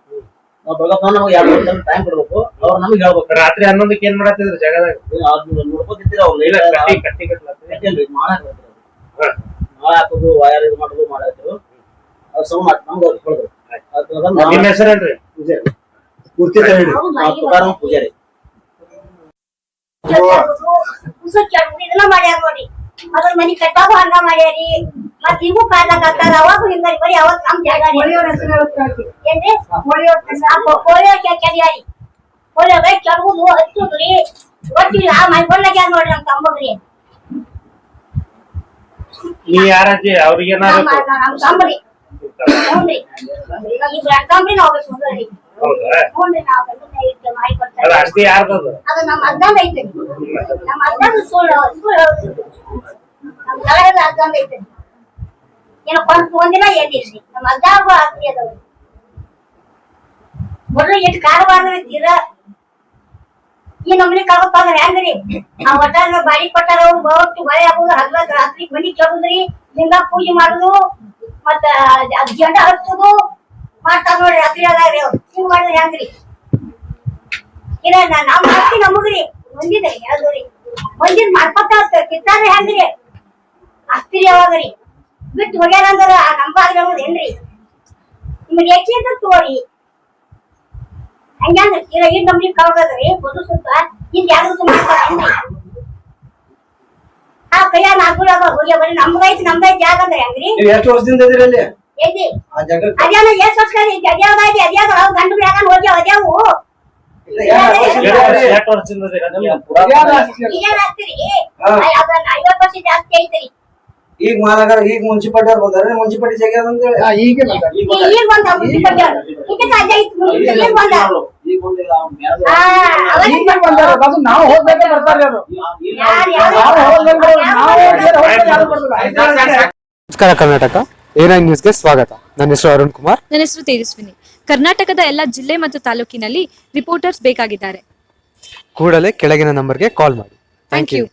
ನಾವ್ ಬೆಳಗ್ಗೆ ನಮ್ಗೆ 2 ಗಂಟೆ ಟೈಮ್ ಕೊಡ್ಬೇಕು ಅವ್ರು ನಮ್ಗೆ ಹೇಳ್ಬೇಕು ರಾತ್ರಿ 11ಕ್ಕೆ ಏನ್ ಮಾಡತ್ತಿದ್ರು ಜಾಗದಾಗ ನೋಡ್ಕೋತಿದ್ದೀರ ಅವ್ರು ಕಟ್ಟಿ ಕಟ್ಲತ್ರಿ ನಾಳೆ ಹಾಕೋದು ವಯರ್ ಇದು ಮಾಡೋದು ಮಾಡಾಯ್ತು ಅವ್ರು ಸೌಂಡ್ ನಮ್ಗೆ ಕೊಡೋದು ನಿಮ್ ಹೆಸರೇನ್ರಿ ಪೂಜಾರಿ ಪೂರ್ತಿ ತುಕಾರಾಮ್ ಪೂಜಾರಿ ಇದನ್ನ ಮಾಡ್ಯಾರ ನೋಡಿ ಅದ್ರ ಮನಿ ಕಟ್ಟಾಗ ಹಂಗ ಮಾಡ್ಯಾರಿ ಮತ್ ಇವು ಕಾಡ್ಲಾಕತ್ತಾರ ಅವಾಗ ಹಿಂಗ ಬರೀ ಅವಾಗ ನಮ್ ಜಾಗ ಏನ್ರಿ ಪೋಲಿಯೋ ಕೆರಿಯಾರಿ ಪೋಲಿಯೋ ಕೆಡಗುದು ಹಚ್ಚುದ್ರಿ ಗೊತ್ತಿಲ್ಲ ಆ ಮೈ ಕೊಂಡಾಗ್ಯಾರ ನೋಡ್ರಿ ನಮ್ ತಮ್ಮಗ್ರಿ ನೀ ಯಾರಜ್ಜಿ ಅವ್ರಿಗೆ ನಮ್ ತಮ್ಮರಿ ಹ್ಞೂನ್ರಿ ಇಬ್ರು ಅಕ್ಕಂಬ್ರಿ ನಾವ್ ಸುಂದರಿ ಹೌದಾ ಹ್ಞೂನ್ರಿ ನಾವ್ ಮಾಡಿ ಅದ ಕೊಡ್ತಾರೆ ಅಷ್ಟೇ ಯಾರ್ದದ ಅದು ನಮ್ಮ ಅಜ್ಜಂದ ಐತೆ ನಮ್ಮ ಅಜ್ಜಂದ ಸುಳ್ಳು ನಮ್ಮ ತಳಗದ ಅಜ್ಜಂದ ಐತೆ ಏನೋ ಒಂದಿನ ಏನಿಲ್ರಿ ನಮ್ಮ ಅಜ್ಜಾಗೂ ಆಸ್ತಿ ಅದಾವ್ರಿ ಮೊದಲು ಎಷ್ಟು ಕಾರವಾರ ತೀರ ಈ ನಮ್ನಿ ಕಳ್ಕೊತಾರ ಹೆಂಗ್ರಿ ಆ ಒಟ್ಟಾರ ಬಾಡಿ ಕೊಟ್ಟಾರ ಅವ್ರು ಬರೋಷ್ಟು ಮಳೆ ಆಗುದು ಹಗ್ಲಕ್ ರಾತ್ರಿ ಮನಿ ಕೆಡುದ್ರಿ ಲಿಂಗ ಪೂಜೆ ಮಾಡುದು ಮತ್ತ ಜಂಡ ಹಚ್ಚುದು ಮಾಡ್ತಾರ ನೋಡ್ರಿ ರಾತ್ರಿ ಅದಾಗ್ರಿ ಅವ್ರು ಹಿಂಗ್ ಮಾಡಿದ್ರೆ ಹೆಂಗ್ರಿ ಇಲ್ಲ ನಾವ್ ಆಸ್ತಿ ನಮಗ್ರಿ ಬಂದಿದ್ರಿ ಯಾವ್ದ್ರಿ ಬಂದಿದ್ ಮಾಡ್ಕೊತ ಕಿತ್ತಾರ ಹೆಂಗ್ರಿ ಆಸ್ತಿ ಯಾವಾಗ್ರಿ ಬಿಟ್ಟು ಹೋಗ್ಯಾರ ಅಂದ್ರ ನಂಬಾಗ್ರಿ ಏನ್ರಿ ನಿಮ್ಗೆ ಹೆಚ್ಚಿ ಅಂತ ತೋರಿ ಹಂಗಂದ್ರ ಇಲ್ಲ ಈಗ ನಮ್ಗೆ ಕಳ್ದದ್ರಿ ಬದು ಸುತ್ತ ಹಿಂಗ್ ಯಾರು ಮಾಡ್ತಾರ ಆ ಕೈಯಾಗ ನಾಲ್ಕುಳಾಗ ಹೋಗ್ಯ ಬರೀ ನಮ್ದೈತಿ ಜಾಗ ಅಂದ್ರೆ ಹೆಂಗ್ರಿ ಎಷ್ಟು ವರ್ಷದಿಂದ ಇದ್ರಿ ಅಲ್ಲಿ ಎಲ್ಲಿ ಆ ಜಾಗ ಅದ್ಯಾವ ಎಷ್ಟ್ ವರ್ಷ ಅದ್ಯಾವ್ದಾಗಿ ಅದ್ಯಾವ ಗಂಡು ಯಾಕಂದ್ ಹೋಗ್ಯಾವ ಅದ್ಯಾವು ಎಷ್ಟು ವರ್ಷದಿಂದ ಈಗೇನ್ ಆಗ್ತೀರಿ ಅದನ್ನ 50 ವರ್ಷ ಜಾಸ್ತಿ ಐತ್ರಿ ಈಗ ಮಾನಗರ ಈಗ ಮುನ್ಸಿಪಾಲಿಟಿ ಅವ್ರು ಬಂದಾರೆ ಮುನ್ಸಿಪಾಲಿಟಿ ಜಾಗ ಅಂತ ಹೇಳಿ ಈಗ ಈಗ ಬಂದ ಮುನ್ಸಿಪಾಲ್ಟಿ ಅವ್ರು ಇದಕ್ಕೆ ಅಜ್ಜ ಇತ್ತು ಈಗ ಬಂದ ಈಗ ಬಂದಿಲ್ಲ ಅವ್ನು ಯಾರು ನಾವು ಹೋಗ್ಬೇಕೆ ಬರ್ತಾರೆ ಅವರು ನಮಸ್ಕಾರ ಕರ್ನಾಟಕ A9 ನ್ಯೂಸ್ಗೆ ಸ್ವಾಗತ. ನನ್ನ ಹೆಸರು ಅರುಣ್ ಕುಮಾರ್. ನನ್ನ ಹೆಸರು ತೇಜಸ್ವಿನಿ. ಕರ್ನಾಟಕದ ಎಲ್ಲ ಜಿಲ್ಲೆ ಮತ್ತು ತಾಲೂಕಿನಲ್ಲಿ ರಿಪೋರ್ಟರ್ಸ್ ಬೇಕಾಗಿದ್ದಾರೆ. ಕೂಡಲೇ ಕೆಳಗಿನ ನಂಬರ್ಗೆ ಕಾಲ್ ಮಾಡಿ. Thank you.